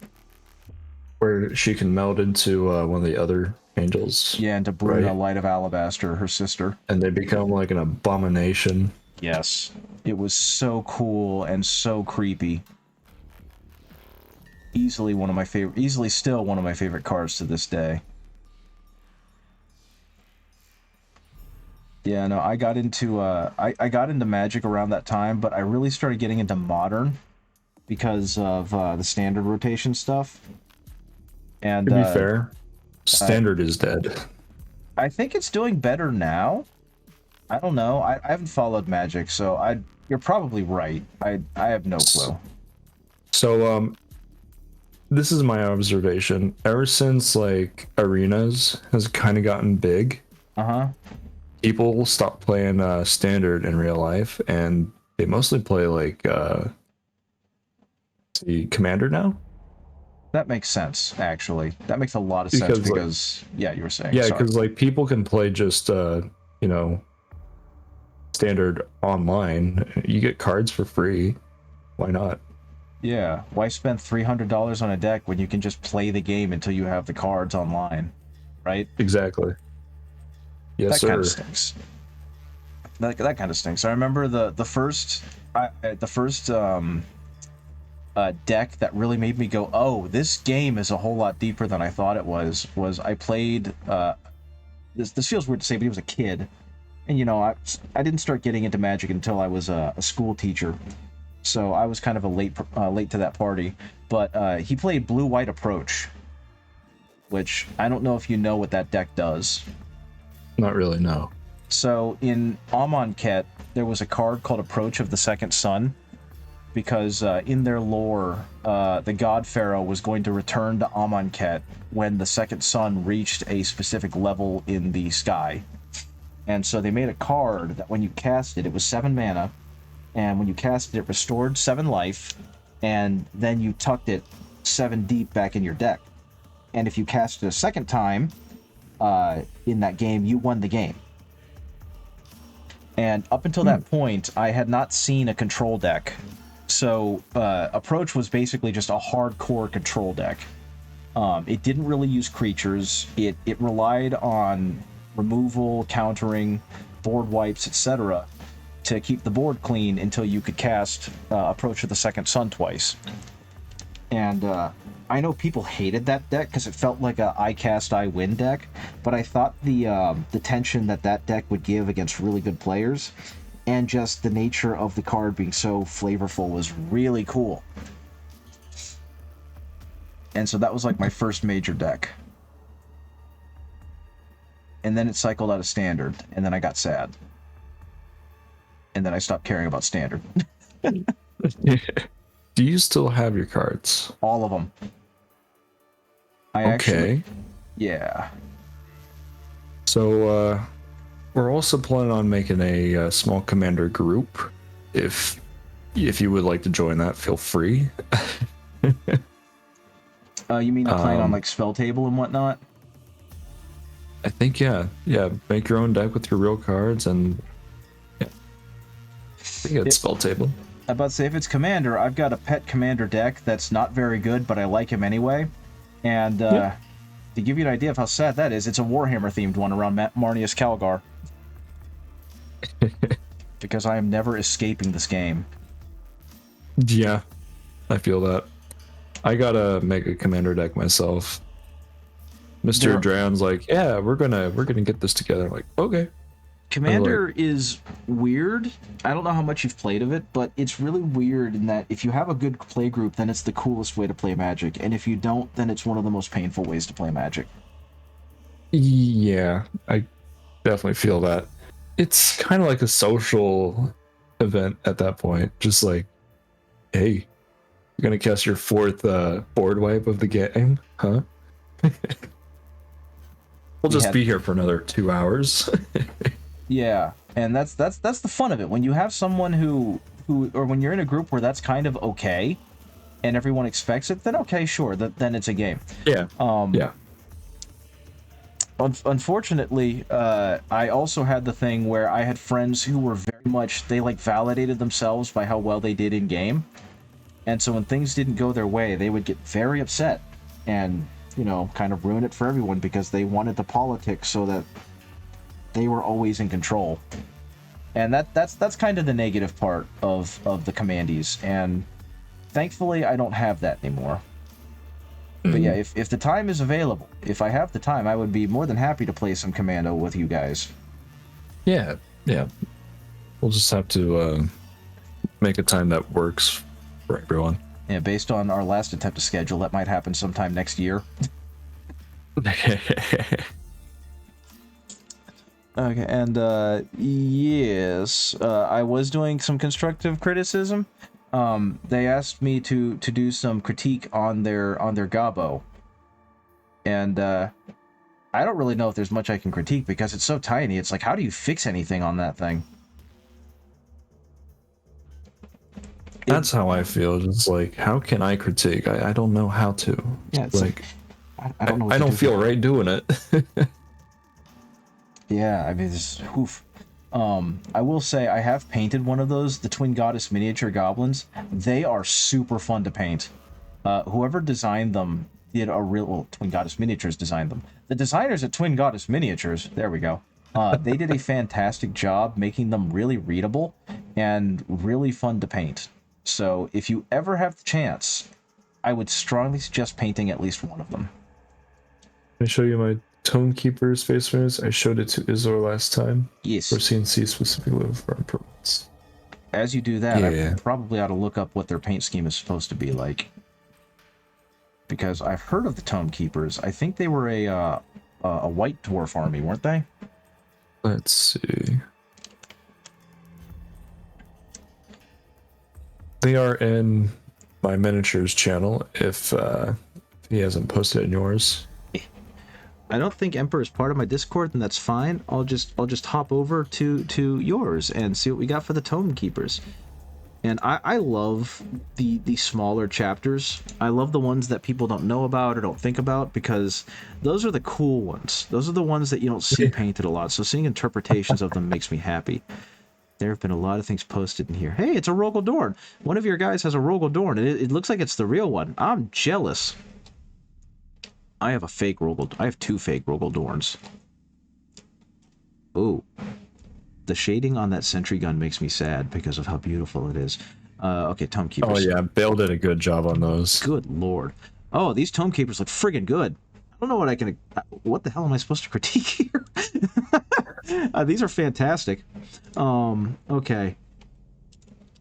Where she can meld into one of the other angels. Yeah, into Bruna, right? Light of Alabaster, her sister. And they become like an abomination. Yes. It was so cool and so creepy. Easily still one of my favorite cards to this day. Yeah, no, I got into I got into Magic around that time, but I really started getting into Modern because of the standard rotation stuff. And to be fair, Standard is dead. I think it's doing better now. I don't know. I haven't followed Magic, so you're probably right. I have no clue. So this is my observation. Ever since like Arenas has kind of gotten big, people stop playing Standard in real life, and they mostly play like the Commander now. That makes sense, actually. That makes a lot of sense because like, yeah, you were saying. Yeah, because like people can play just you know, Standard online. You get cards for free. Why not? Yeah, why spend $300 on a deck when you can just play the game until you have the cards online, right? Exactly. Yes, sir. That kind of stinks. That kind of stinks. I remember the first deck that really made me go, oh, this game is a whole lot deeper than I thought it was I played, this feels weird to say, but he was a kid. And, you know, I didn't start getting into Magic until I was a school teacher. So I was kind of a late to that party. But he played Blue-White Approach, which I don't know if you know what that deck does. Not really, no. So in Amonkhet, there was a card called Approach of the Second Sun, because in their lore, the God Pharaoh was going to return to Amonkhet when the second sun reached a specific level in the sky. And so they made a card that when you cast it, it was 7 mana, and when you cast it, it restored 7 life, and then you tucked it 7 deep back in your deck. And if you cast it a second time in that game, you won the game. And up until that point, I had not seen a control deck. So Approach was basically just a hardcore control deck. It didn't really use creatures. It relied on removal, countering, board wipes, etc. to keep the board clean until you could cast Approach of the Second Sun twice. And I know people hated that deck because it felt like a I cast I win deck, but I thought the tension that deck would give against really good players and just the nature of the card being so flavorful was really cool. And so that was like my first major deck. And then it cycled out of Standard, and then I got sad. And then I stopped caring about Standard. Do you still have your cards? All of them. Okay. Yeah. So we're also planning on making a small commander group. If you would like to join that, feel free. You mean playing on like spell table and whatnot? I think yeah. Make your own deck with your real cards and yeah. I think it's spell table. I'm about to say, if it's commander, I've got a pet commander deck that's not very good, but I like him anyway. And to give you an idea of how sad that is, it's a Warhammer themed one around Marnius Calgar. Because I am never escaping this game. Yeah, I feel that. I gotta make a commander deck myself. Mr. Dran's like, yeah, we're gonna get this together. I'm like, okay. Commander is weird. I don't know how much you've played of it, but it's really weird in that if you have a good play group, then it's the coolest way to play Magic, and if you don't, then it's one of the most painful ways to play Magic. Yeah, I definitely feel that. It's kind of like a social event at that point. Just like, hey, you're gonna cast your fourth board wipe of the game, huh? We'll just be here for another 2 hours. Yeah, and that's the fun of it. When you have someone who or when you're in a group where that's kind of okay, and everyone expects it, then okay, sure, then it's a game. Yeah. Yeah. Unfortunately, I also had the thing where I had friends who were very much, they like validated themselves by how well they did in game, and so when things didn't go their way, they would get very upset and, you know, kind of ruin it for everyone because they wanted the politics so that they were always in control. And that's kind of the negative part of the commandees, and thankfully I don't have that anymore. But yeah, if the time is available, if I have the time, I would be more than happy to play some Commando with you guys. Yeah. We'll just have to make a time that works for everyone. Yeah, based on our last attempt to schedule, that might happen sometime next year. Okay, and yes, I was doing some constructive criticism. They asked me to do some critique on their Gabo, and I don't really know if there's much I can critique because it's so tiny. It's like, how do you fix anything on that thing? That's how I feel. Just like, how can I critique? I don't know how to. Yeah, it's like I don't know. I don't feel right doing it. Yeah, I mean, it's oof. I will say I have painted one of those, the Twin Goddess miniature goblins. They are super fun to paint. Whoever designed them did a real... Well, Twin Goddess Miniatures designed them. The designers at Twin Goddess Miniatures, there we go. They did a fantastic job making them really readable and really fun to paint. So if you ever have the chance, I would strongly suggest painting at least one of them. Can I show you my Tome Keeper Space Marines? I showed it to Isador last time. Yes. For CNC specifically for improvements. As you do that, yeah. I probably ought to look up what their paint scheme is supposed to be like. Because I've heard of the Tome Keepers. I think they were a White Dwarf army, weren't they? Let's see. They are in my miniatures channel if he hasn't posted in yours. I don't think Emperor is part of my Discord, and that's fine. I'll just hop over to yours and see what we got for the Tome Keepers. And I love the smaller chapters. I love the ones that people don't know about or don't think about, because those are the cool ones. Those are the ones that you don't see painted a lot. So seeing interpretations of them makes me happy. There have been a lot of things posted in here. Hey, it's a Rogel Dorn. One of your guys has a Rogel Dorn, and it looks like it's the real one. I'm jealous. I have a fake Rogel. I have two fake Rogel Dorns. Ooh. The shading on that sentry gun makes me sad because of how beautiful it is. Okay, Tome Keepers. Oh yeah, Bale did a good job on those. Good lord. Oh, these Tome Keepers look friggin' good. I don't know what I can... What the hell am I supposed to critique here? These are fantastic. Okay.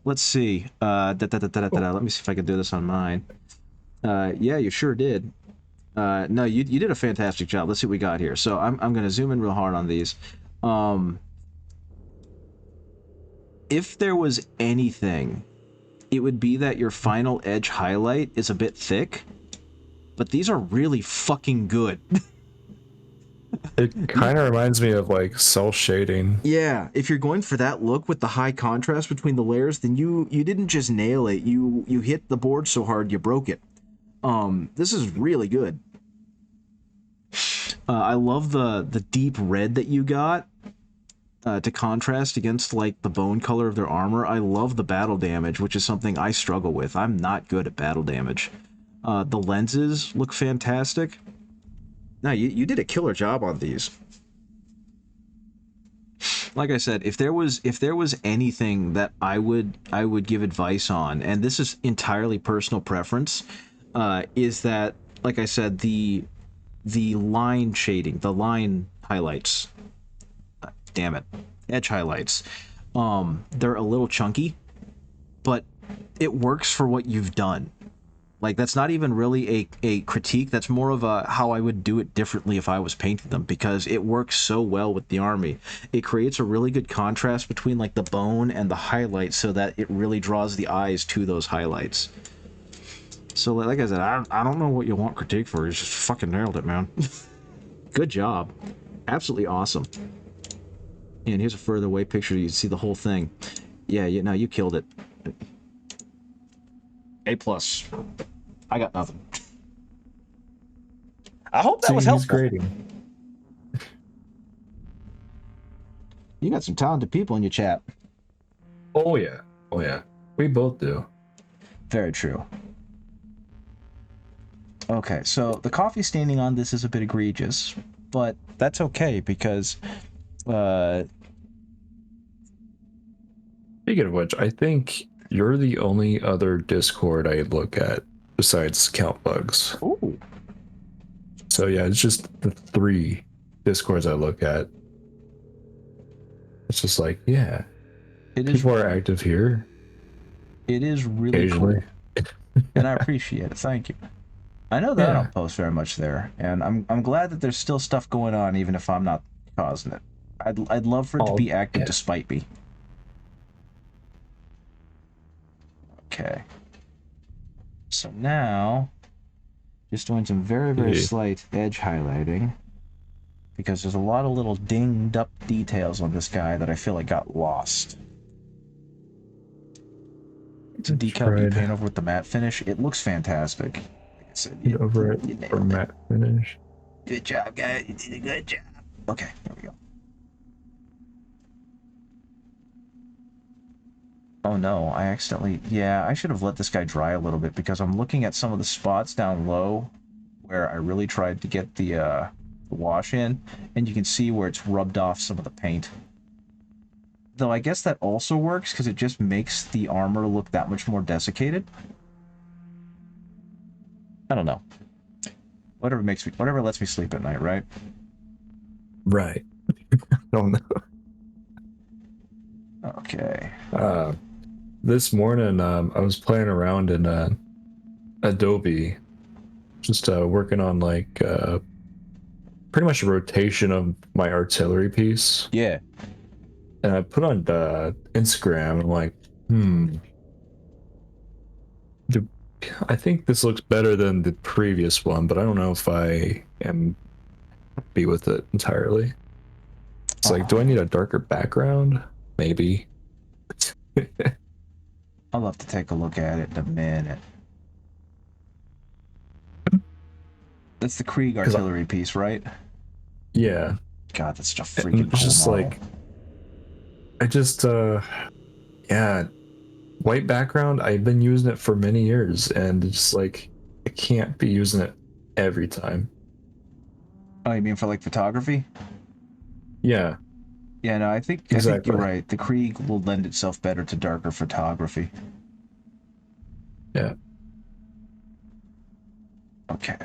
Let's see. Let me see if I can do this on mine. Yeah, you sure did. No, you did a fantastic job. Let's see what we got here. So I'm going to zoom in real hard on these. If there was anything, it would be that your final edge highlight is a bit thick, but these are really fucking good. It kind of reminds me of like cell shading. Yeah, if you're going for that look with the high contrast between the layers, then you didn't just nail it. You hit the board so hard you broke it. This is really good. I love the deep red that you got to contrast against like the bone color of their armor. I love the battle damage, which is something I struggle with. I'm not good at battle damage. The lenses look fantastic. No, you did a killer job on these. Like I said, if there was anything that I would give advice on, and this is entirely personal preference, is that, like I said, the line shading, the line highlights, damn it, edge highlights, they're a little chunky, but it works for what you've done. Like, that's not even really a critique. That's more of a how I would do it differently if I was painting them, because it works so well with the army. It creates a really good contrast between like the bone and the highlights, so that it really draws the eyes to those highlights. So like I said, I don't know what you want critique for. You just fucking nailed it, man. Good job. Absolutely awesome. And here's a further away picture. You can see the whole thing. Yeah, no, you killed it. A+. I got nothing. I hope that was helpful. He's grading. You got some talented people in your chat. Oh yeah. Oh yeah. We both do. Very true. Okay, so the coffee staining on this is a bit egregious, but that's okay because Speaking of which, I think you're the only other Discord I look at besides Count Bugs. Ooh. So yeah, it's just the 3 Discords I look at. It's just like, yeah, people are active here. It is really cool, and I appreciate it. Thank you. I know that I don't post very much there, and I'm glad that there's still stuff going on, even if I'm not causing it. I'd love for it to be active despite me. Okay. So now, just doing some very, very slight edge highlighting, because there's a lot of little dinged up details on this guy that I feel like got lost. Some decal you paint over with the matte finish. It looks fantastic. Like I said, over it for matte finish. Good job, guys. You did a good job. Okay, there we go. Oh no, I accidentally... Yeah, I should have let this guy dry a little bit, because I'm looking at some of the spots down low where I really tried to get the wash in, and you can see where it's rubbed off some of the paint. Though I guess that also works, because it just makes the armor look that much more desiccated. I don't know. Whatever lets me sleep at night, right? Right. I don't know. Okay. This morning, I was playing around in Adobe, just working on like pretty much a rotation of my artillery piece. Yeah. And I put on Instagram, and I'm like, I think this looks better than the previous one, but I don't know if I am happy with it entirely. It's like, do I need a darker background? Maybe. I'll have to take a look at it in a minute. That's the Krieg artillery piece, right? Yeah. God, that's such a freaking cool just model. like, I just yeah, white background, I've been using it for many years, and it's like I can't be using it every time. Oh, you mean for like photography? Yeah. Yeah, no, I think you're right. The Krieg will lend itself better to darker photography. Yeah. Okay.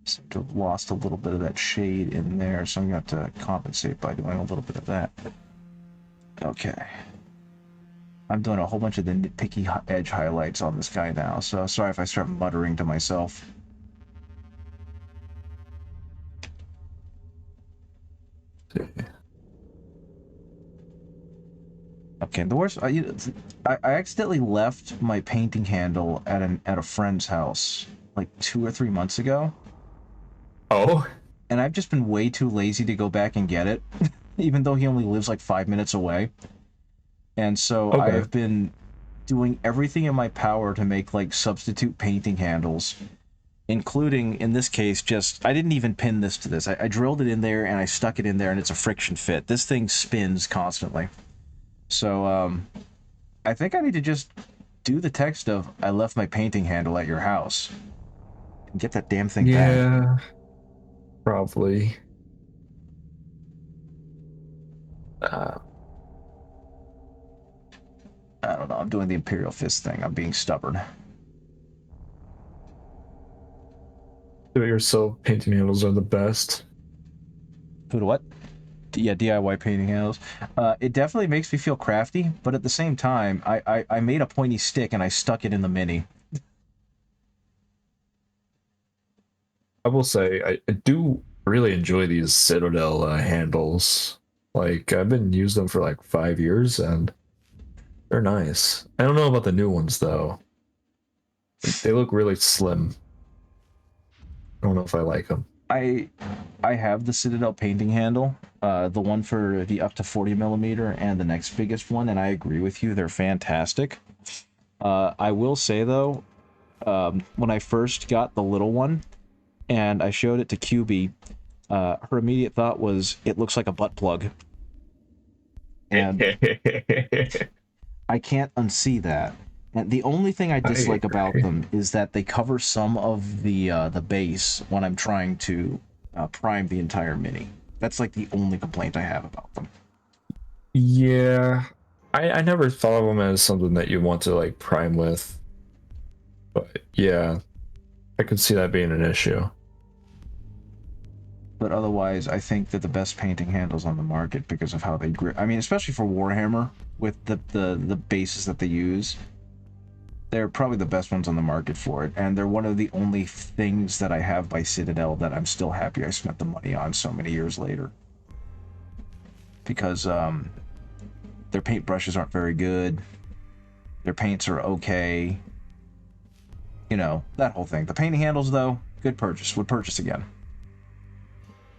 Seem to have lost a little bit of that shade in there, so I'm going to have to compensate by doing a little bit of that. Okay. I'm doing a whole bunch of the nitpicky edge highlights on this guy now, so sorry if I start muttering to myself. Okay, the worst... I accidentally left my painting handle at a friend's house like 2 or 3 months ago. Oh? and I've just been way too lazy to go back and get it, even though he only lives like 5 minutes away. And so I Okay. have been doing everything in my power to make like substitute painting handles, including in this case just I didn't even pin this to this. I drilled it in there and I stuck it in there and it's a friction fit. This thing spins constantly. So I think I need to just do the text of I left my painting handle at your house and get that damn thing back. Yeah, probably. Uh, I don't know. I'm doing the Imperial Fist thing. I'm being stubborn. Do-it-yourself painting handles are the best. Who to what? Yeah, DIY painting handles. It definitely makes me feel crafty, but at the same time, I made a pointy stick and I stuck it in the Mini. I will say I do really enjoy these Citadel handles. Like I've been using them for like 5 years and they're nice. I don't know about the new ones though. They look really slim. I don't know if I like them. I have the Citadel painting handle, the one for the up to 40 millimeter and the next biggest one, and I agree with you, they're fantastic. I will say though, when I first got the little one and I showed it to QB, her immediate thought was, it looks like a butt plug. And I can't unsee that. And the only thing I dislike about them is that they cover some of the base when I'm trying to prime the entire Mini. That's like the only complaint I have about them. Yeah. I never thought of them as something that you want to like prime with. But yeah, I could see that being an issue. But otherwise, I think that the best painting handles on the market because of how they grip. I mean, especially for Warhammer, with the bases that they use, they're probably the best ones on the market for it. And they're one of the only things that I have by Citadel that I'm still happy I spent the money on so many years later. Because their paintbrushes aren't very good. Their paints are okay. You know, that whole thing. The painting handles, though, good purchase. Would purchase again.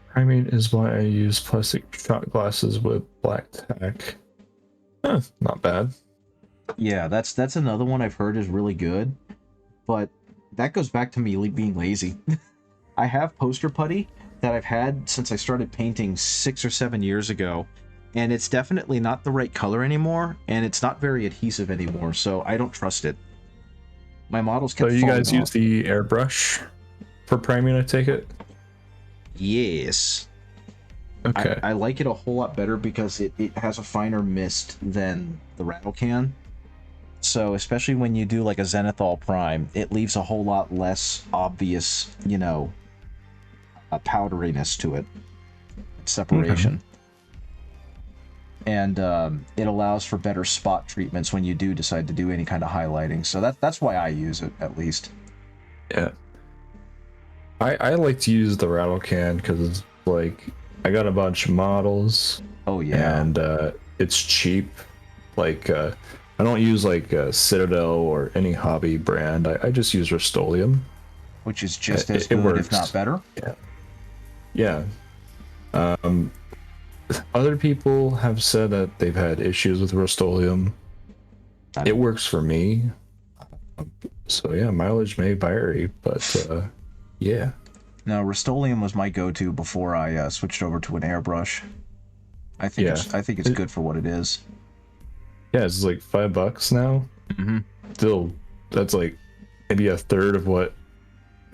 Priming is why I use plastic shot glasses with black tack. Not bad. Yeah, that's another one I've heard is really good, but that goes back to me being lazy. I have poster putty that I've had since I started painting 6 or 7 years ago, and it's definitely not the right color anymore, and it's not very adhesive anymore, so I don't trust it. My models kept So you falling guys use off. the airbrush for priming, I take it? Yes. Okay. I like it a whole lot better because it has a finer mist than the rattle can. So especially when you do like a Zenithal Prime, it leaves a whole lot less obvious, you know, a powderiness to it. Separation. Okay. And it allows for better spot treatments when you do decide to do any kind of highlighting. So that's why I use it, at least. Yeah. I like to use the rattle can because it's like I got a bunch of models. Oh yeah. And it's cheap. Like I don't use like Citadel or any hobby brand. I just use Rust-Oleum. Which is just as It good, works. if not better. Yeah. Other people have said that they've had issues with Rust-Oleum. It works for me. So yeah, mileage may vary, but yeah. No, Rust-Oleum was my go-to before I switched over to an airbrush. I think it's good for what it is. Yeah, it's like $5 now. Mm-hmm. Still, that's like maybe a third of what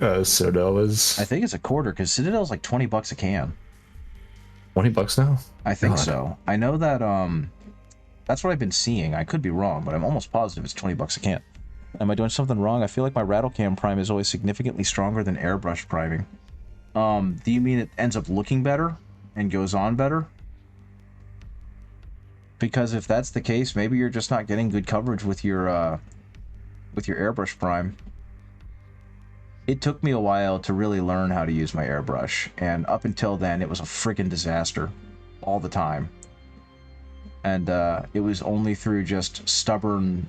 Citadel is. I think it's a quarter because Citadel's like $20 a can. $20 now? I think God. so. I know that that's what I've been seeing. I could be wrong, but I'm almost positive it's $20 a can. Am I doing something wrong? I feel like my rattle can prime is always significantly stronger than airbrush priming. Do you mean it ends up looking better and goes on better? Because if that's the case, maybe you're just not getting good coverage with your airbrush prime. It took me a while to really learn how to use my airbrush, and up until then, it was a friggin' disaster all the time. And it was only through just stubborn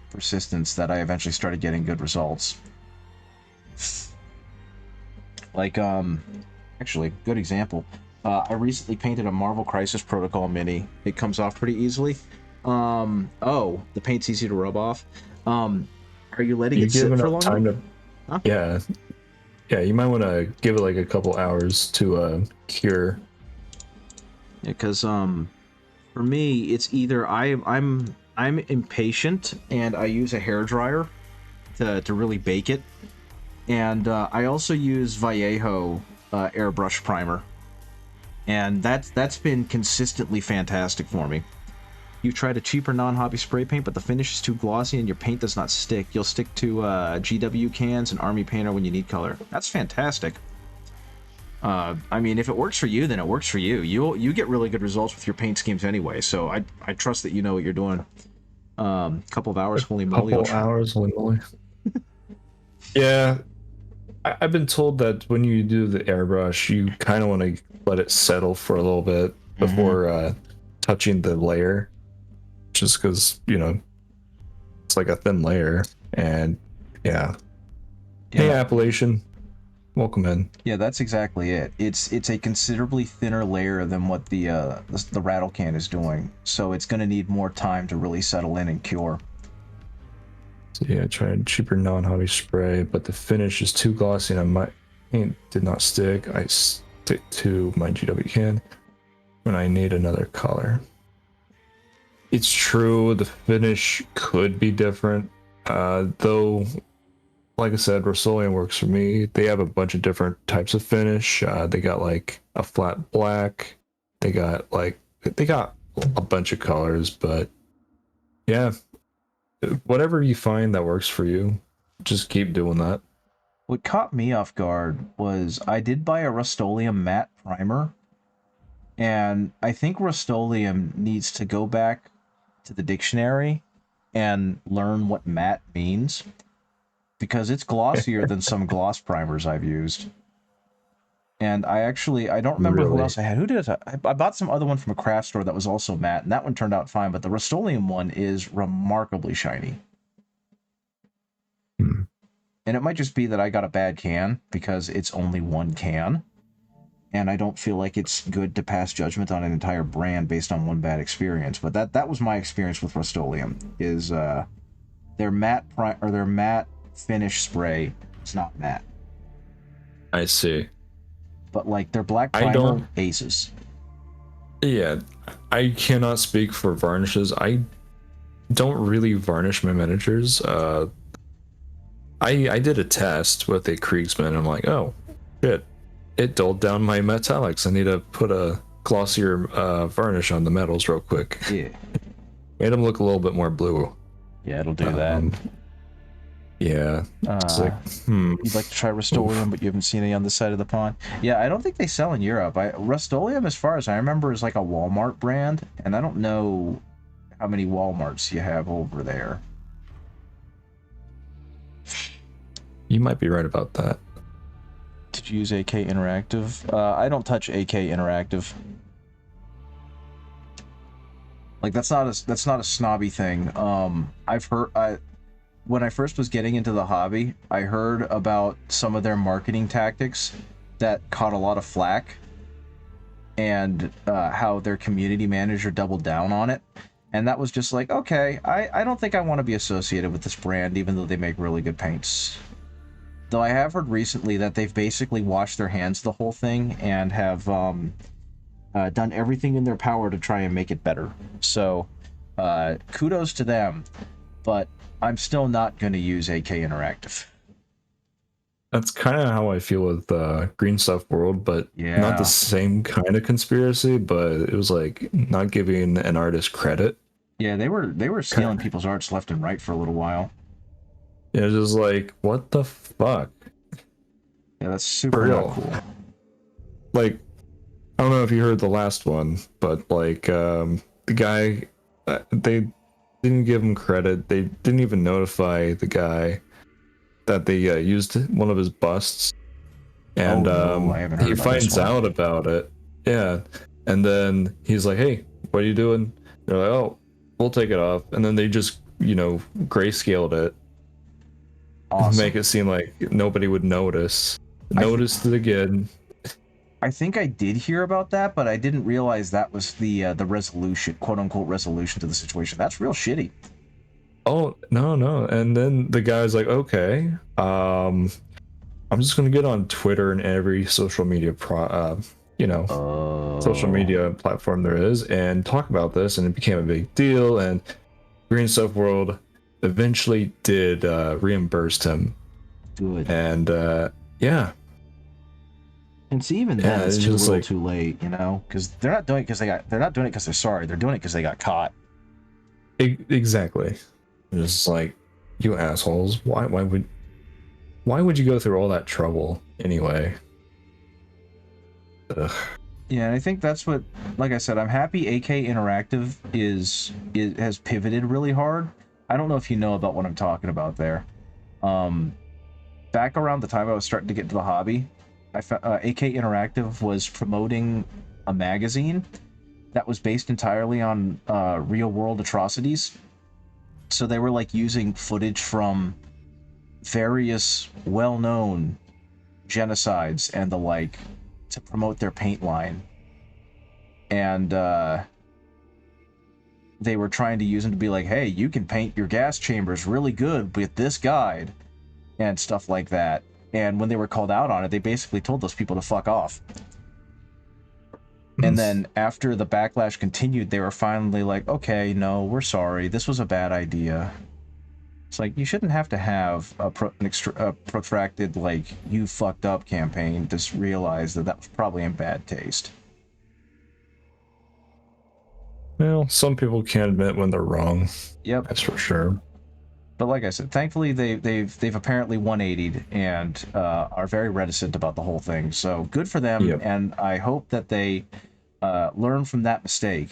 persistence that I eventually started getting good results. Like, Actually, good example. I recently painted a Marvel Crisis Protocol mini. It comes off pretty easily. Oh, the paint's easy to rub off. Are you letting You it give sit for enough long enough? time to, Huh? yeah, yeah. You might want to give it like a couple hours to cure. Yeah, because for me, it's either I'm impatient and I use a hair dryer to really bake it, and I also use Vallejo airbrush primer, and that's been consistently fantastic for me. You tried a cheaper non-hobby spray paint, but the finish is too glossy and your paint does not stick. You'll stick to GW cans and Army Painter when you need color. That's fantastic. I mean, if it works for you, then it works for you. You get really good results with your paint schemes anyway. So I trust that you know what you're doing. Couple of hours, holy moly! Couple hours, holy moly. Yeah, I've been told that when you do the airbrush, you kind of want to let it settle for a little bit before touching the layer, just because it's like a thin layer. And yeah, hey Yeah, Appalachian, welcome in. yeah, that's exactly it. It's a considerably thinner layer than what the rattle can is doing. So it's going to need more time to really settle in and cure. So yeah, I tried cheaper non-hobby spray, but the finish is too glossy and my paint did not stick. I stick to my GW can when I need another color. It's true, the finish could be different, though. Like I said, Rust-Oleum works for me. They have a bunch of different types of finish. They got like a flat black. They got a bunch of colors, but yeah, whatever you find that works for you, just keep doing that. What caught me off guard was I did buy a Rust-Oleum matte primer, and I think Rust-Oleum needs to go back to the dictionary and learn what matte means, because it's glossier than some gloss primers I've used. And I don't remember who Really. else I had. Who did it? I bought some other one from a craft store that was also matte, and that one turned out fine, but the Rust-Oleum one is remarkably shiny. Hmm. And it might just be that I got a bad can because it's only one can, and I don't feel like it's good to pass judgment on an entire brand based on one bad experience. But that was my experience with Rust-Oleum. Is their matte finish spray is not matte, I see. but like their black I primer don't. aces. Yeah, I cannot speak for varnishes. I don't really varnish my miniatures. I did a test with a Kriegsman. I'm like, oh shit, it dulled down my metallics. I need to put a glossier varnish on the metals real quick. Yeah, Made them look a little bit more blue. yeah, it'll do that. Yeah. It's like, You'd like to try Rust-Oleum, but you haven't seen any on this side of the pond. Yeah, I don't think they sell in Europe. Rust-Oleum, as far as I remember, is like a Walmart brand, and I don't know how many Walmarts you have over there. You might be right about that. Did you use AK Interactive? I don't touch AK Interactive. Like that's not a snobby thing. I've heard when I first was getting into the hobby, I heard about some of their marketing tactics that caught a lot of flack, and how their community manager doubled down on it. And that was just like, okay, I don't think I want to be associated with this brand, even though they make really good paints. Though I have heard recently that they've basically washed their hands of the whole thing and have done everything in their power to try and make it better. So kudos to them, but I'm still not going to use AK Interactive. That's kind of how I feel with Green Stuff World, but Yeah. not the same kind of conspiracy. But it was like not giving an artist credit. Yeah, they were stealing people's arts left and right for a little while. It was just like, what the fuck? Yeah, that's super not cool. Like, I don't know if you heard the last one, but like the guy, they didn't give him credit. They didn't even notify the guy that they used one of his busts, and I haven't heard he about this finds one. out about it. Yeah, and then he's like, "Hey, what are you doing?" They're like, "Oh, we'll take it off," and then they just grayscaled it. Awesome. Make it seem like nobody would notice. Noticed it again. I think I did hear about that, but I didn't realize that was the resolution, quote unquote resolution to the situation. That's real shitty. Oh, no, no. And then the guy's like, okay, I'm just gonna get on Twitter and every social media social media platform there is and talk about this, and it became a big deal. And Green Stuff World eventually did reimburse him. Good. And yeah. And see, even Yeah, then, it's it's too just little, like- too late. You know, because they're not doing it because they're not doing it because they're sorry. They're doing it because they got caught. Exactly. It's just like, you assholes. Why would you go through all that trouble anyway? Ugh. Yeah, and I think that's what, like I said, I'm happy AK Interactive has pivoted really hard. I don't know if you know about what I'm talking about there. Back around the time I was starting to get into the hobby, AK Interactive was promoting a magazine that was based entirely on real world atrocities. So they were like using footage from various well-known genocides and the like to promote their paint line. And they were trying to use them to be like, hey, you can paint your gas chambers really good with this guide and stuff like that. And when they were called out on it, they basically told those people to fuck off. And then after the backlash continued, they were finally like, okay, no, we're sorry. This was a bad idea. It's like, you shouldn't have to have a protracted, like, you fucked up campaign to realize that that was probably in bad taste. Well, some people can't admit when they're wrong. Yep. That's for sure. But like I said, thankfully they've apparently 180'd and are very reticent about the whole thing. So good for them, Yep. and I hope that they learn from that mistake.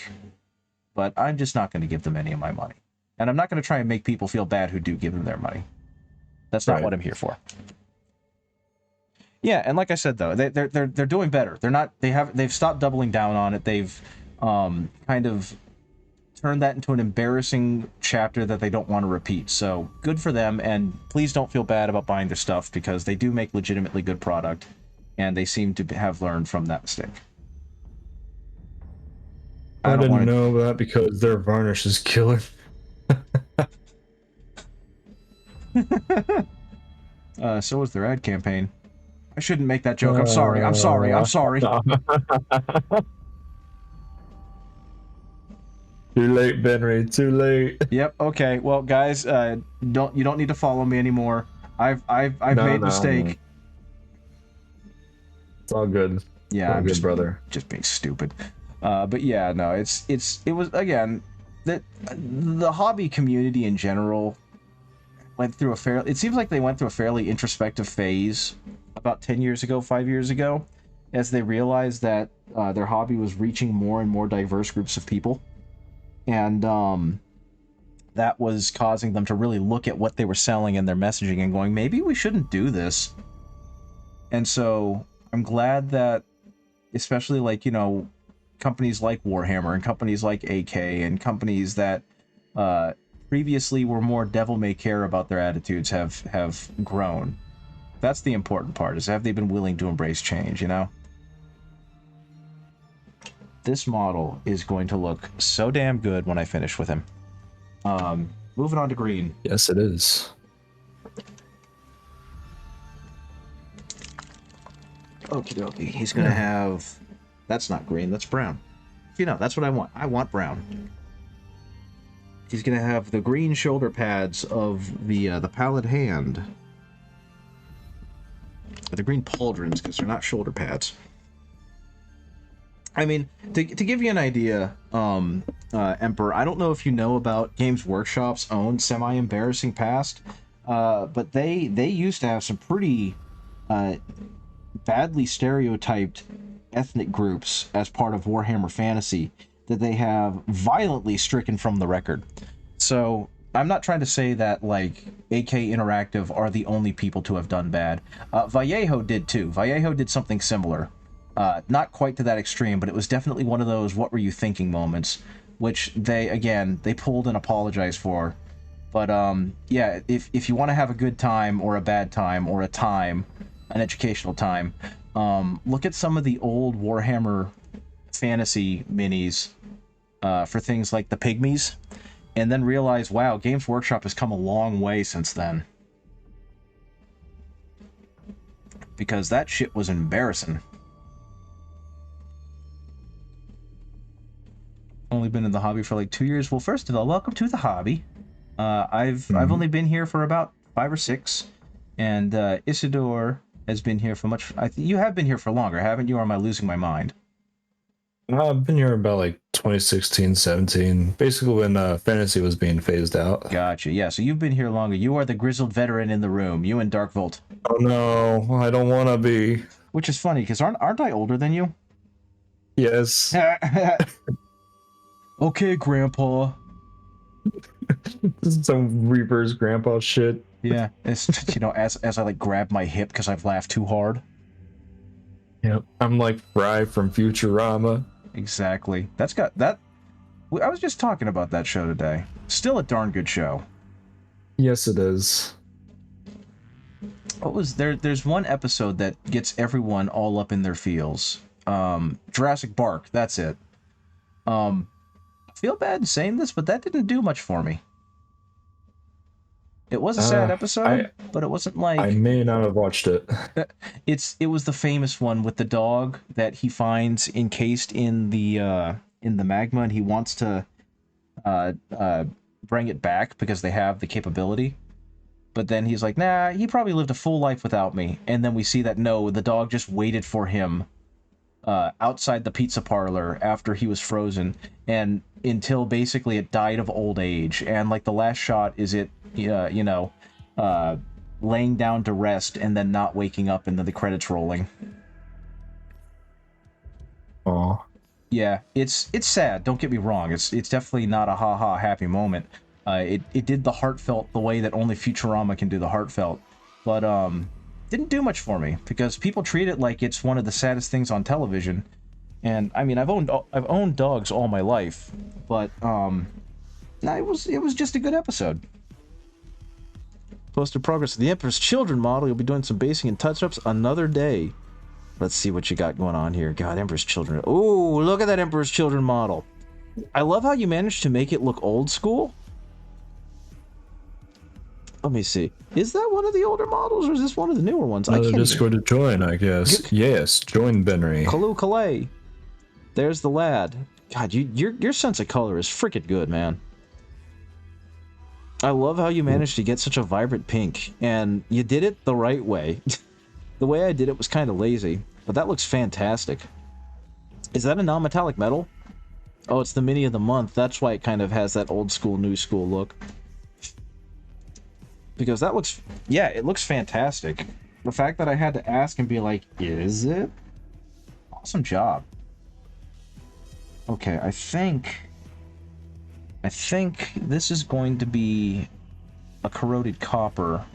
But I'm just not going to give them any of my money, and I'm not going to try and make people feel bad who do give them their money. That's not what I'm here for. Yeah, and like I said though, they're doing better. They've stopped doubling down on it. They've kind of turned that into an embarrassing chapter that they don't want to repeat. So good for them, and please don't feel bad about buying their stuff because they do make legitimately good product, and they seem to have learned from that mistake. I didn't know that because their varnish is killer. So was their ad campaign. I shouldn't make that joke. I'm sorry. I'm sorry. I'm sorry. Too late, Benry. Too late. Yep. Okay. Well, guys, you don't need to follow me anymore. I've made a mistake. No. It's all good. Yeah, I'm just brother. Just being stupid. But yeah, no, it was again that the hobby community in general went through it seems like they went through a fairly introspective phase about 10 years ago, 5 years ago, as they realized that their hobby was reaching more and more diverse groups of people. And that was causing them to really look at what they were selling and their messaging and going, maybe we shouldn't do this. And so I'm glad that, especially like, you know, companies like Warhammer and companies like AK and companies that previously were more devil may care about their attitudes have grown. That's the important part, is have they been willing to embrace change, you know? This model is going to look so damn good when I finish with him. Moving on to green. Yes, it is. Okie dokie. He's going to have... That's not green, that's brown. You know, that's what I want. I want brown. He's going to have the green shoulder pads of the pallid hand. The green pauldrons, because they're not shoulder pads. I mean, to give you an idea, Emperor, I don't know if you know about Games Workshop's own semi-embarrassing past, but they used to have some pretty badly stereotyped ethnic groups as part of Warhammer Fantasy that they have violently stricken from the record. So I'm not trying to say that, like, AK Interactive are the only people to have done bad. Vallejo did too. Vallejo did something similar. Not quite to that extreme, but it was definitely one of those what were you thinking moments, which they pulled and apologized for. But yeah, if you want to have a good time or a bad time or an educational time, look at some of the old Warhammer Fantasy minis for things like the Pygmies, and then realize, wow, Games Workshop has come a long way since then. Because that shit was embarrassing. Only been in the hobby for like 2 years. Well, first of all, welcome to the hobby. I've only been here for about 5 or 6, and Isador has been here for much. You have been here for longer, haven't you? Or am I losing my mind? I've been here about like 2016, 17, basically when fantasy was being phased out. Gotcha. Yeah, so you've been here longer. You are the grizzled veteran in the room. You and Darkvolt. Oh no, I don't want to be. Which is funny because aren't I older than you? Yes. Okay, Grandpa. This is some Reaper's grandpa shit. Yeah, it's as I like grab my hip because I've laughed too hard. Yep. I'm like Fry from Futurama. Exactly. That's got that. I was just talking about that show today. Still a darn good show. Yes, it is. What was there? There's one episode that gets everyone all up in their feels. Jurassic Bark. That's it. I feel bad saying this, but that didn't do much for me. It was a sad episode, but it wasn't like... I may not have watched it. It was the famous one with the dog that he finds encased in the magma, and he wants to bring it back because they have the capability. But then he's like, nah, he probably lived a full life without me. And then we see that, no, the dog just waited for him outside the pizza parlor after he was frozen, and until basically it died of old age. And like the last shot is it, laying down to rest and then not waking up, and then the credits rolling. Aw. Yeah, it's sad. Don't get me wrong. It's definitely not a ha-ha happy moment. It did the heartfelt the way that only Futurama can do the heartfelt, but didn't do much for me because people treat it like it's one of the saddest things on television. And I mean, I've owned dogs all my life, but it was just a good episode. Posted progress of the Emperor's Children model. You'll be doing some basing and touch-ups another day. Let's see what you got going on here. God, Emperor's Children. Oh, look at that Emperor's Children model. I love how you managed to make it look old school. Let me see. Is that one of the older models, or is this one of the newer ones? Another Discord to join, I guess. Yes, join Benry. Kalu Kalay. There's the lad. God, your sense of color is freaking good, man. I love how you managed to get such a vibrant pink, and you did it the right way. The way I did it was kind of lazy, but that looks fantastic. Is that a non-metallic metal? Oh, it's the mini of the month. That's why it kind of has that old school, new school look. Because that looks... Yeah, it looks fantastic. The fact that I had to ask and be like, is it? Awesome job. Okay, I think this is going to be a corroded copper,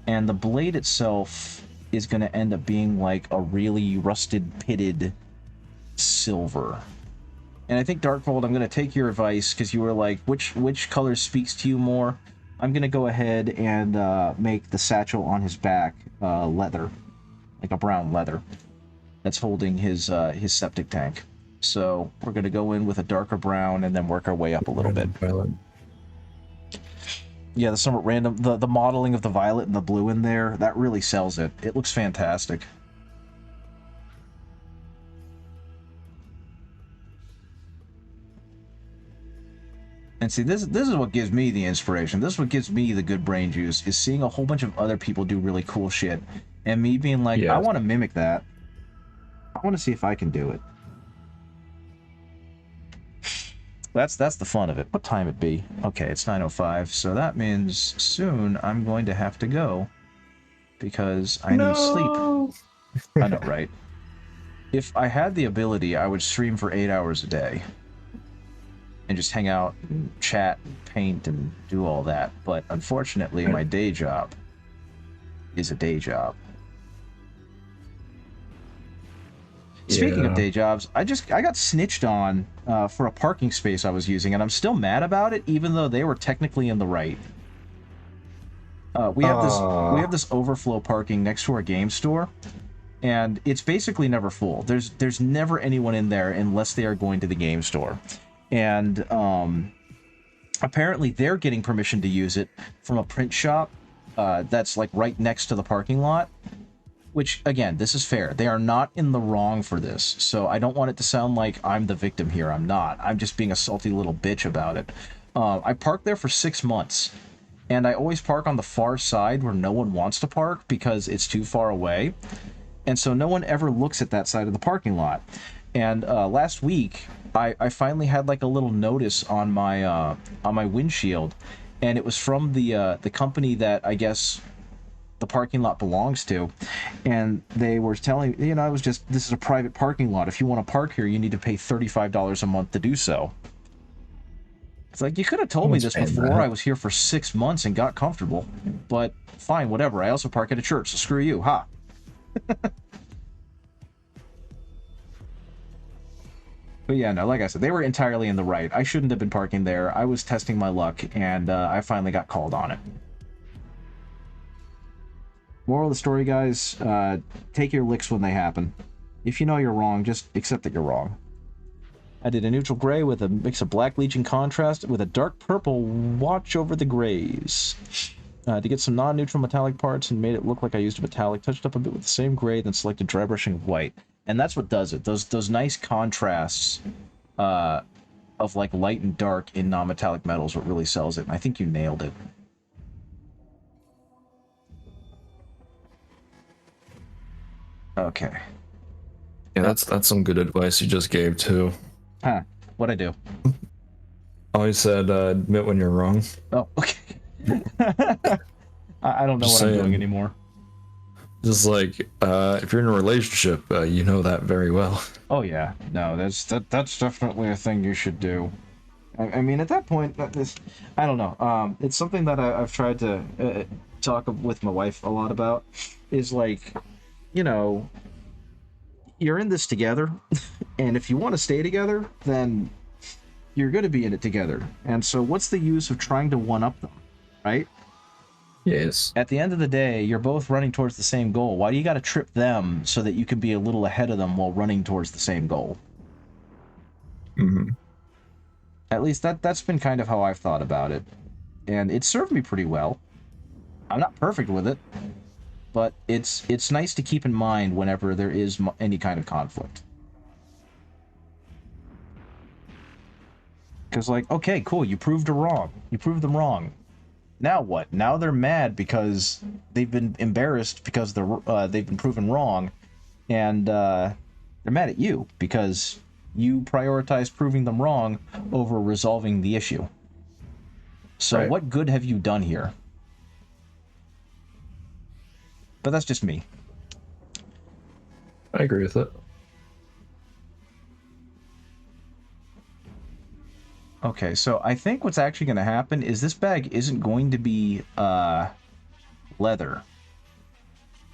and the blade itself is going to end up being like a really rusted, pitted silver. And I think Darkvolt, I'm going to take your advice because you were like, which color speaks to you more? I'm going to go ahead and make the satchel on his back leather, like a brown leather that's holding his septic tank. So we're going to go in with a darker brown and then work our way up a little bit. Violet. Yeah, the somewhat random, the modeling of the violet and the blue in there, that really sells it. It looks fantastic. And see, this is what gives me the inspiration. This is what gives me the good brain juice, is seeing a whole bunch of other people do really cool shit. And me being like, I want to mimic that. I want to see if I can do it. That's the fun of it. What time it be? Okay, it's 9:05, so that means soon I'm going to have to go because I need sleep. I know, right? If I had the ability, I would stream for 8 hours a day and just hang out and chat and paint and do all that. But unfortunately, my day job is a day job. Speaking of day jobs, I got snitched on for a parking space I was using, and I'm still mad about it, even though they were technically in the right. We have this overflow parking next to our game store, and it's basically never full. There's never anyone in there unless they are going to the game store, and apparently they're getting permission to use it from a print shop that's like right next to the parking lot. Which, again, this is fair. They are not in the wrong for this, so I don't want it to sound like I'm the victim here. I'm not. I'm just being a salty little bitch about it. I parked there for 6 months, and I always park on the far side where no one wants to park because it's too far away, and so no one ever looks at that side of the parking lot. And last week, I finally had like a little notice on my windshield, and it was from the company that I guess the parking lot belongs to, and they were telling, I was just, this is a private parking lot. If you want to park here, you need to pay $35 a month to do so. It's like, you could have told me this before I was here for 6 months and got comfortable, but fine, whatever. I also park at a church, so screw you, ha. But yeah, no, like I said, they were entirely in the right. I shouldn't have been parking there. I was testing my luck, and I finally got called on it. Moral of the story, guys, take your licks when they happen. If you know you're wrong, just accept that you're wrong. I did a neutral gray with a mix of black Legion contrast with a dark purple watch over the grays. To get some non-neutral metallic parts and made it look like I used a metallic, touched up a bit with the same gray, then selected dry brushing of white. And that's what does it. Those nice contrasts of like light and dark in non-metallic metals what really sells it. And I think you nailed it. Okay. Yeah, that's some good advice you just gave too. Huh. What'd I do? Always said admit when you're wrong. Oh, okay. I don't know Just what I'm doing saying. anymore. Just like if you're in a relationship, you know that very well. Oh yeah, no, that's definitely a thing you should do. I mean, at that point, I don't know. It's something that I've tried to talk with my wife a lot about. Is like, you're in this together, and if you want to stay together, then you're going to be in it together. And so, what's the use of trying to one up them, right? Yes. At the end of the day, you're both running towards the same goal. Why do you got to trip them so that you can be a little ahead of them while running towards the same goal? Mm-hmm. At least that's been kind of how I've thought about it. And it served me pretty well. I'm not perfect with it, but it's nice to keep in mind whenever there is any kind of conflict. Because, like, okay, cool, you proved them wrong. You proved them wrong. Now what? Now they're mad because they've been embarrassed because they've been proven wrong, and they're mad at you because you prioritized proving them wrong over resolving the issue. So Right. What good have you done here? But that's just me. I agree with it. Okay, so I think what's actually going to happen is this bag isn't going to be leather.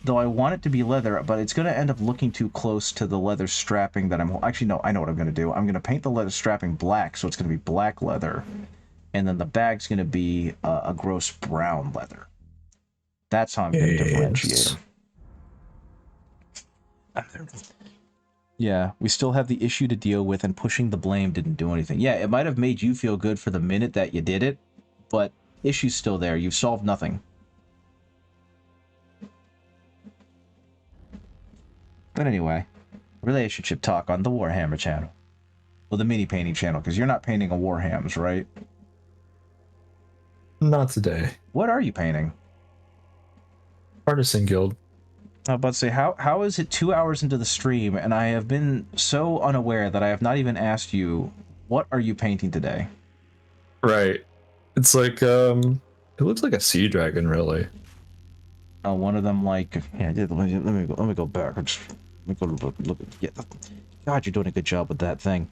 Though I want it to be leather, but it's going to end up looking too close to the leather strapping that I'm... Actually, no, I know what I'm going to do. I'm going to paint the leather strapping black, so it's going to be black leather. And then the bag's going to be a gross brown leather. That's how I'm going to differentiate them. Yeah, we still have the issue to deal with, and pushing the blame didn't do anything. Yeah, it might have made you feel good for the minute that you did it, but issue's still there. You've solved nothing. But anyway, relationship talk on the Warhammer channel. Well, the mini painting channel, because you're not painting a Warhams, right? Not today. What are you painting? Artisan Guild. I was about to say, how is it 2 hours into the stream, and I have been so unaware that I have not even asked you, what are you painting today? Right. It's like, it looks like a sea dragon, really. One of them, like, yeah, let me go back. Let me go look. Yeah, God, you're doing a good job with that thing.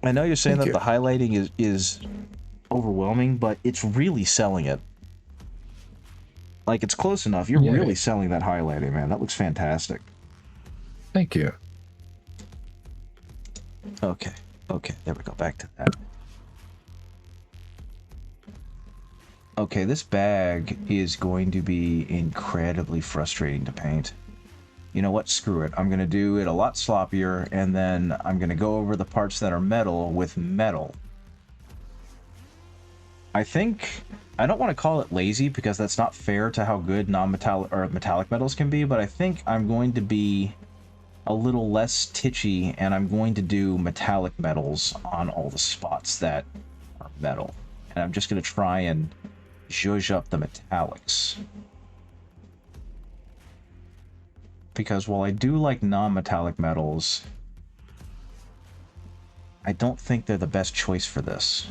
I know you're saying Thank that you. the highlighting is overwhelming, but it's really selling it. Like, it's close enough. You're really selling that highlighting, man. That looks fantastic. Thank you. Okay, there we go. Back to that. Okay, this bag is going to be incredibly frustrating to paint. You know what? Screw it. I'm going to do it a lot sloppier, and then I'm going to go over the parts that are metal with metal. I think... I don't want to call it lazy, because that's not fair to how good non-metallic or metallic metals can be, but I think I'm going to be a little less titchy, and I'm going to do metallic metals on all the spots that are metal. And I'm just going to try and zhuzh up the metallics. Because while I do like non-metallic metals, I don't think they're the best choice for this.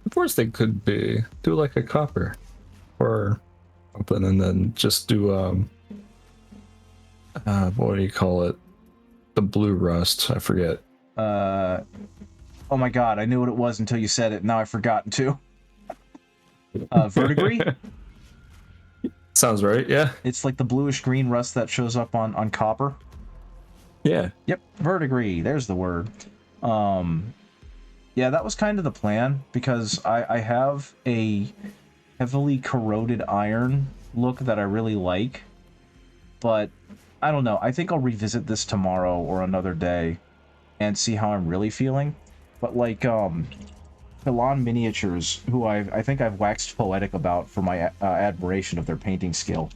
Of course they could be. Do like a copper. Or something, and then just do, what do you call it? The blue rust, I forget. Oh my god, I knew what it was until you said it, now I've forgotten too. Verdigris? Sounds right, yeah. It's like the bluish green rust that shows up on copper. Yeah. Yep, verdigris, there's the word. Yeah, that was kind of the plan, because I have a heavily corroded iron look that I really like, but I don't know, I think I'll revisit this tomorrow or another day and see how I'm really feeling. But like, Pilon Miniatures, who I think I've waxed poetic about for my admiration of their painting skill,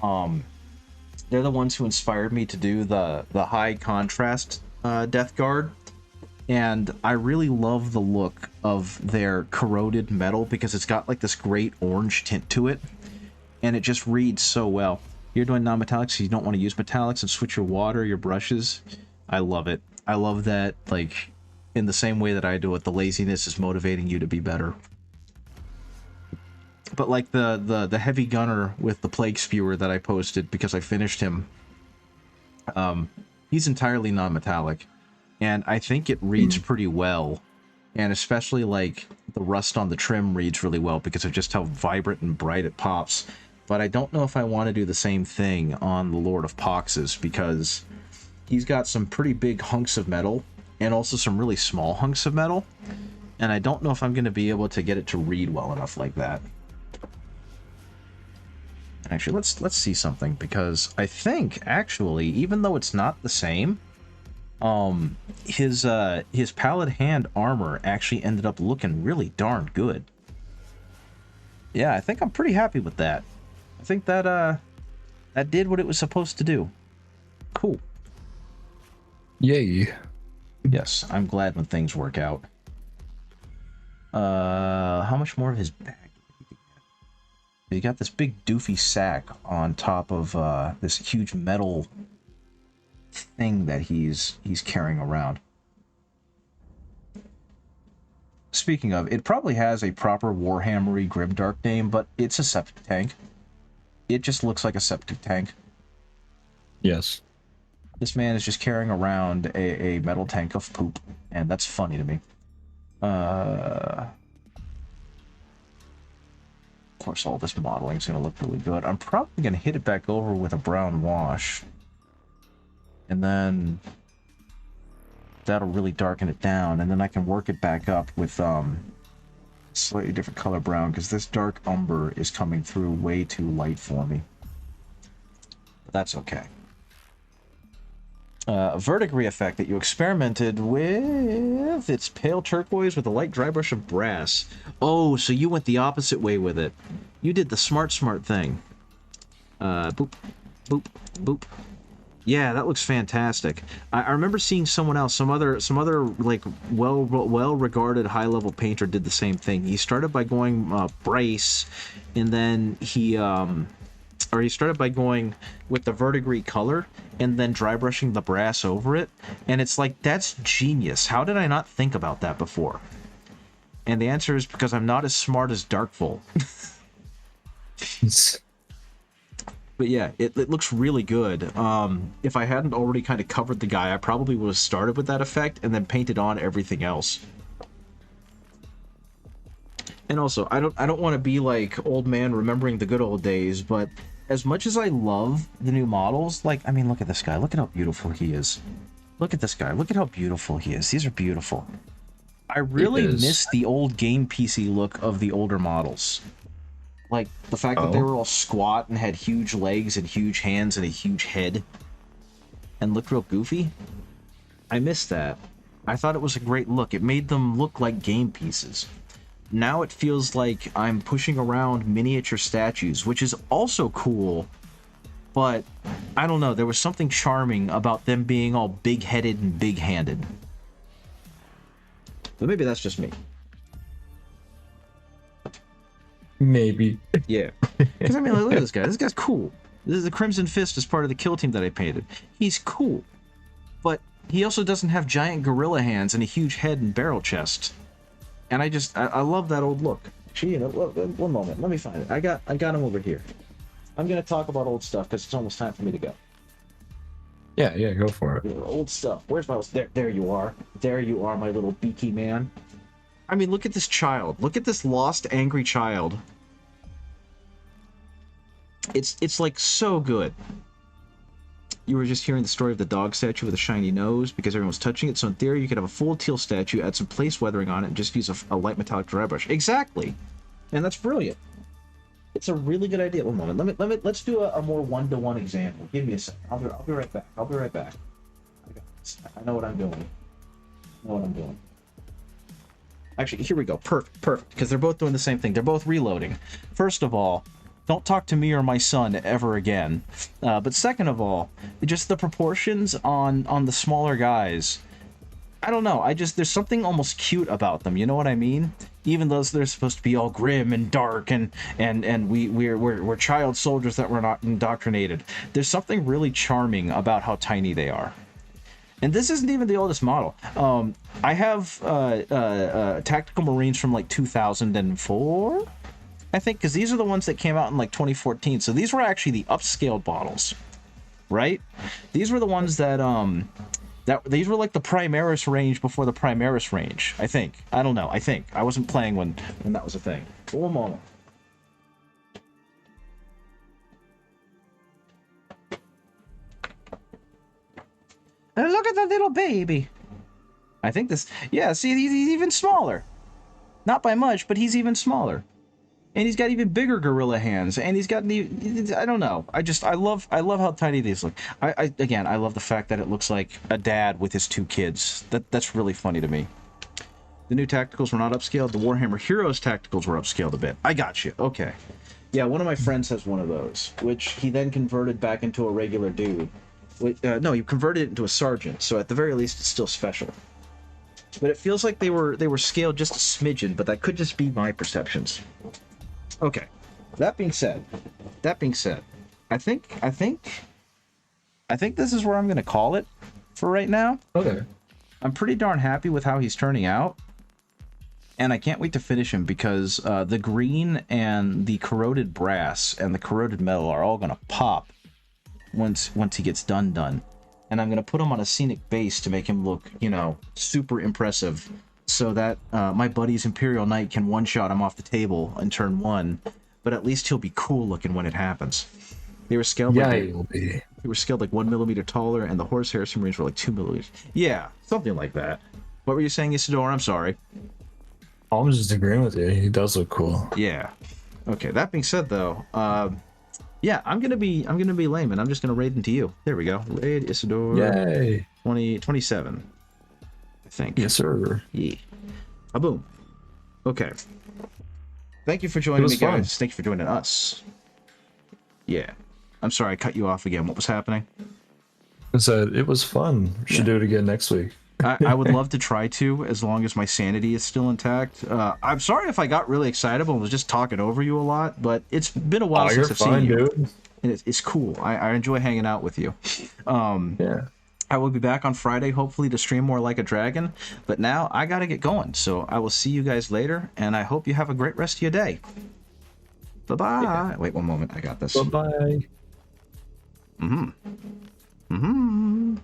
they're the ones who inspired me to do the high contrast Death Guard. And I really love the look of their corroded metal because it's got like this great orange tint to it, and it just reads so well. You're doing non-metallics, so you don't want to use metallics and switch your water, your brushes. I love it. I love that, like, in the same way that I do it, the laziness is motivating you to be better. But like the heavy gunner with the plague spewer that I posted because I finished him, he's entirely non-metallic. And I think it reads pretty well, and especially like the rust on the trim reads really well because of just how vibrant and bright it pops. But I don't know if I want to do the same thing on the Lord of Poxes, because he's got some pretty big hunks of metal and also some really small hunks of metal, and I don't know if I'm going to be able to get it to read well enough like that. Actually, let's see something, because I think actually, even though it's not the same, his pallid hand armor actually ended up looking really darn good. Yeah, I think I'm pretty happy with that. I think that that did what it was supposed to do. Cool. Yay. Yes, I'm glad when things work out. How much more of his bag? He got this big doofy sack on top of this huge metal thing that he's carrying around. Speaking of, it probably has a proper Warhammery grimdark name, but it's a septic tank. It just looks like a septic tank. Yes. This man is just carrying around a metal tank of poop, and that's funny to me. Of course, all this modeling is going to look really good. I'm probably going to hit it back over with a brown wash. And then that'll really darken it down, and then I can work it back up with slightly different color brown, because this dark umber is coming through way too light for me. But that's okay. A verdigris effect that you experimented with. It's pale turquoise with a light dry brush of brass. Oh, so you went the opposite way with it. You did the smart thing. Boop, boop, boop. Yeah, that looks fantastic. I remember seeing someone else, some other like well-regarded high-level painter did the same thing. He started by going brace, and then he started by going with the verdigris color and then dry brushing the brass over it. And it's like, that's genius. How did I not think about that before? And the answer is because I'm not as smart as Darkful. But yeah, it looks really good. If I hadn't already kind of covered the guy, I probably would have started with that effect and then painted on everything else. And also, I don't want to be like old man remembering the good old days, but as much as I love the new models, like, I mean, look at this guy. Look at how beautiful he is. Look at this guy. Look at how beautiful he is. These are beautiful. I really is. miss the old game PC look of the older models. Like, the fact that they Oh. were all squat and had huge legs and huge hands and a huge head and looked real goofy. I miss that. I thought it was a great look. It made them look like game pieces. Now it feels like I'm pushing around miniature statues, which is also cool, but I don't know, there was something charming about them being all big-headed and big-handed. But maybe that's just me. Maybe. Yeah. Because, I mean, look at this guy. This guy's cool. This is the Crimson Fist as part of the kill team that I painted. He's cool. But he also doesn't have giant gorilla hands and a huge head and barrel chest. And I love that old look. Actually, you know, one moment. Let me find it. I got him over here. I'm going to talk about old stuff because it's almost time for me to go. Yeah, go for it. Old stuff. Where's my... There you are. There you are, my little beaky man. I mean, look at this child. Look at this lost, angry child. It's like so good. You were just hearing the story of the dog statue with a shiny nose because everyone was touching it. So in theory, you could have a full teal statue, add some place weathering on it, and just use a light metallic dry brush. Exactly, and that's brilliant. It's a really good idea. One moment. Let's do a more one-to-one example. Give me a second. I'll be right back. I'll be right back. I got this. I know what I'm doing. Actually, here we go. Perfect. Because they're both doing the same thing. They're both reloading. First of all, don't talk to me or my son ever again. But second of all, just the proportions on the smaller guys. I don't know. There's something almost cute about them. You know what I mean? Even though they're supposed to be all grim and dark and we're child soldiers that were not indoctrinated. There's something really charming about how tiny they are. And this isn't even the oldest model. I have Tactical Marines from like 2004, I think, because these are the ones that came out in like 2014. So these were actually the upscaled models, right? These were the ones that these were like the Primaris range before the Primaris range, I think. I don't know. I wasn't playing when that was a thing. But one moment. And look at that little baby. I think this... Yeah, see, he's even smaller. Not by much, but he's even smaller. And he's got even bigger gorilla hands. And he's got... I don't know. I love how tiny these look. Again, I love the fact that it looks like a dad with his two kids. That's really funny to me. The new tacticals were not upscaled. The Warhammer Heroes tacticals were upscaled a bit. I got you. Okay. Yeah, one of my friends has one of those, which he then converted back into a regular dude. No, you converted it into a sergeant, so at the very least it's still special. But it feels like they were scaled just a smidgen, but that could just be my perceptions. Okay. That being said, I think this is where I'm gonna call it for right now. Okay. I'm pretty darn happy with how he's turning out. And I can't wait to finish him because the green and the corroded brass and the corroded metal are all gonna pop once he gets done. And I'm going to put him on a scenic base to make him look, you know, super impressive so that my buddy's Imperial Knight can one-shot him off the table in turn 1, but at least he'll be cool looking when it happens. They were scaled they were scaled like 1 millimeter taller, and the Horsehair Marines were like 2 millimeters. Yeah, something like that. What were you saying, Isador? I'm sorry. I was just agreeing with you. He does look cool. Yeah. Okay, that being said, though, yeah, I'm gonna be lame, and I'm just gonna raid into you. There we go. Raid Isador. Yay. 27. I think. Yes, sir. Yeah. Boom. Okay. Thank you for joining me, guys. Fun. Thank you for joining us. Yeah. I'm sorry I cut you off again. What was happening? I said it was fun. Should do it again next week. I would love to try to, as long as my sanity is still intact. I'm sorry if I got really excitable and was just talking over you a lot, but it's been a while since I've seen you. Dude. And it's cool. I enjoy hanging out with you. Yeah. I will be back on Friday, hopefully, to stream more Like a Dragon. But now I got to get going. So I will see you guys later, and I hope you have a great rest of your day. Bye-bye. Yeah. Wait one moment. I got this. Bye-bye. Mm-hmm.